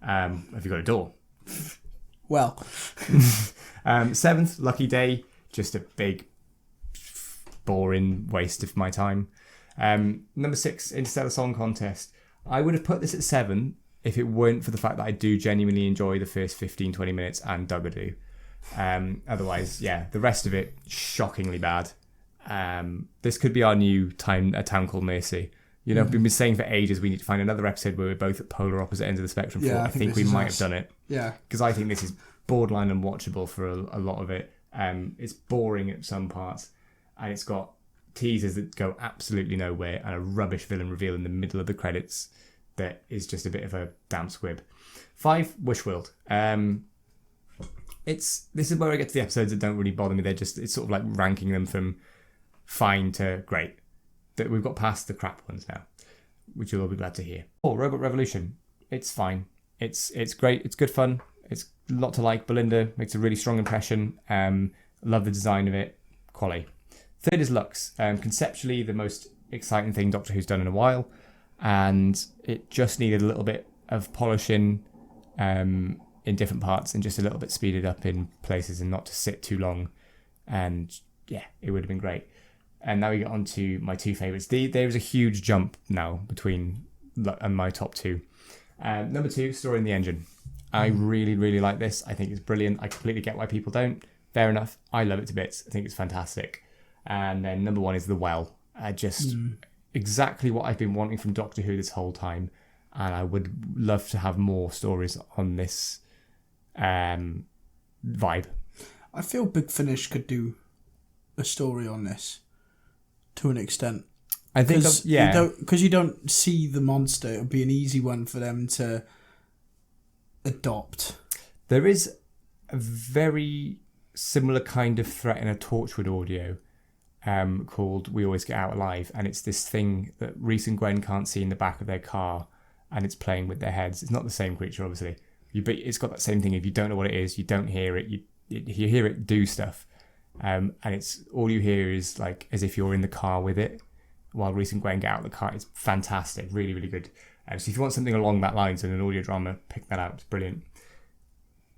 B: Have you got a door?
A: Well.
B: 7th, Lucky Day. Just a big, boring waste of my time. Number 6, Interstellar Song Contest. I would have put this at 7 if it weren't for the fact that I do genuinely enjoy the first 15-20 minutes and Duggadoo. Otherwise, yeah, the rest of it, shockingly bad. This could be our new A Town Called Mercy. You know, we've been saying for ages we need to find another episode where we're both at polar opposite ends of the spectrum.
A: Yeah,
B: I think we might have done it.
A: Yeah.
B: Because I think this is borderline unwatchable for a lot of it. It's boring at some parts, and it's got teasers that go absolutely nowhere and a rubbish villain reveal in the middle of the credits that is just a bit of a damp squib. 5, Wishworld. This is where I get to the episodes that don't really bother me. It's sort of like ranking them from fine to great. That we've got past the crap ones now, which you'll all be glad to hear. 4, Robot Revolution. It's fine. It's great. It's good fun. It's a lot to like. Belinda makes a really strong impression. Love the design of it. Quality. 3rd is Lux. Conceptually, the most exciting thing Doctor Who's done in a while, and it just needed a little bit of polishing in different parts and just a little bit speeded up in places and not to sit too long. And yeah, it would have been great. And now we get on to my 2 favourites. There is a huge jump now between my top 2. Number 2, Story in the Engine. I really, really like this. I think it's brilliant. I completely get why people don't. Fair enough. I love it to bits. I think it's fantastic. And then number 1 is The Well. Exactly what I've been wanting from Doctor Who this whole time. And I would love to have more stories on this vibe.
A: I feel Big Finish could do a story on this to an extent.
B: I think,
A: because you don't see the monster. It would be an easy one for them to adopt.
B: There is a very similar kind of threat in a Torchwood audio called We Always Get Out Alive, and it's this thing that Reese and Gwen can't see in the back of their car, and it's playing with their heads. It's not the same creature, obviously, but it's got that same thing. If you don't know what it is, you don't hear it, you hear it do stuff, and it's all you hear is like as if you're in the car with it while Reese and Gwen get out of the car. It's fantastic, really, really good. So if you want something along that lines in an audio drama, pick that out. It's brilliant.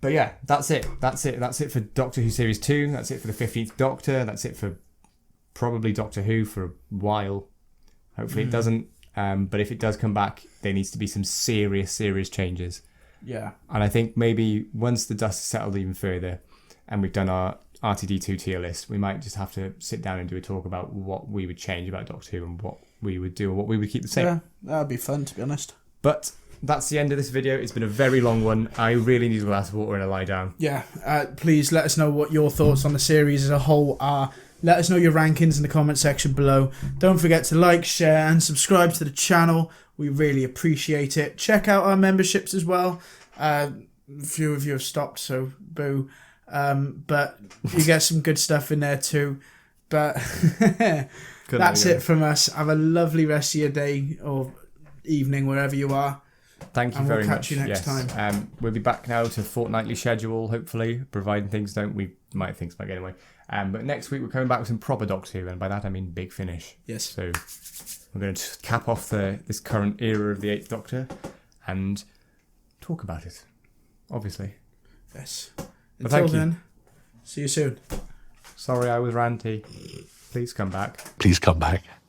B: But yeah, that's it for Doctor Who Series 2. That's it for the 15th Doctor. That's it for probably Doctor Who for a while. Hopefully it doesn't. But if it does come back, there needs to be some serious changes.
A: Yeah.
B: And I think maybe once the dust has settled even further and we've done our RTD2 tier list, we might just have to sit down and do a talk about what we would change about Doctor Who and what we would do and what we would keep the same.
A: Yeah, that'd be fun, to be honest.
B: But that's the end of this video. It's been a very long one. I really need a glass of water and a lie down.
A: Yeah, please let us know what your thoughts on the series as a whole are. Let us know your rankings in the comment section below. Don't forget to like, share and subscribe to the channel. We really appreciate it. Check out our memberships as well. A few of you have stopped, so boo. But you get some good stuff in there too. But that's it from us. Have a lovely rest of your day or evening, wherever you are.
B: Thank you very much.
A: We'll catch you next time.
B: We'll be back now to fortnightly schedule, hopefully, providing things don't. We might things might get away. But next week we're coming back with some proper Doctor Who, and by that I mean Big Finish.
A: Yes.
B: So we're going to cap off this current era of the 8th Doctor and talk about it, obviously.
A: Yes.
B: But
A: Until then, see you soon.
B: Sorry I was ranty. Please come back.
C: Please come back.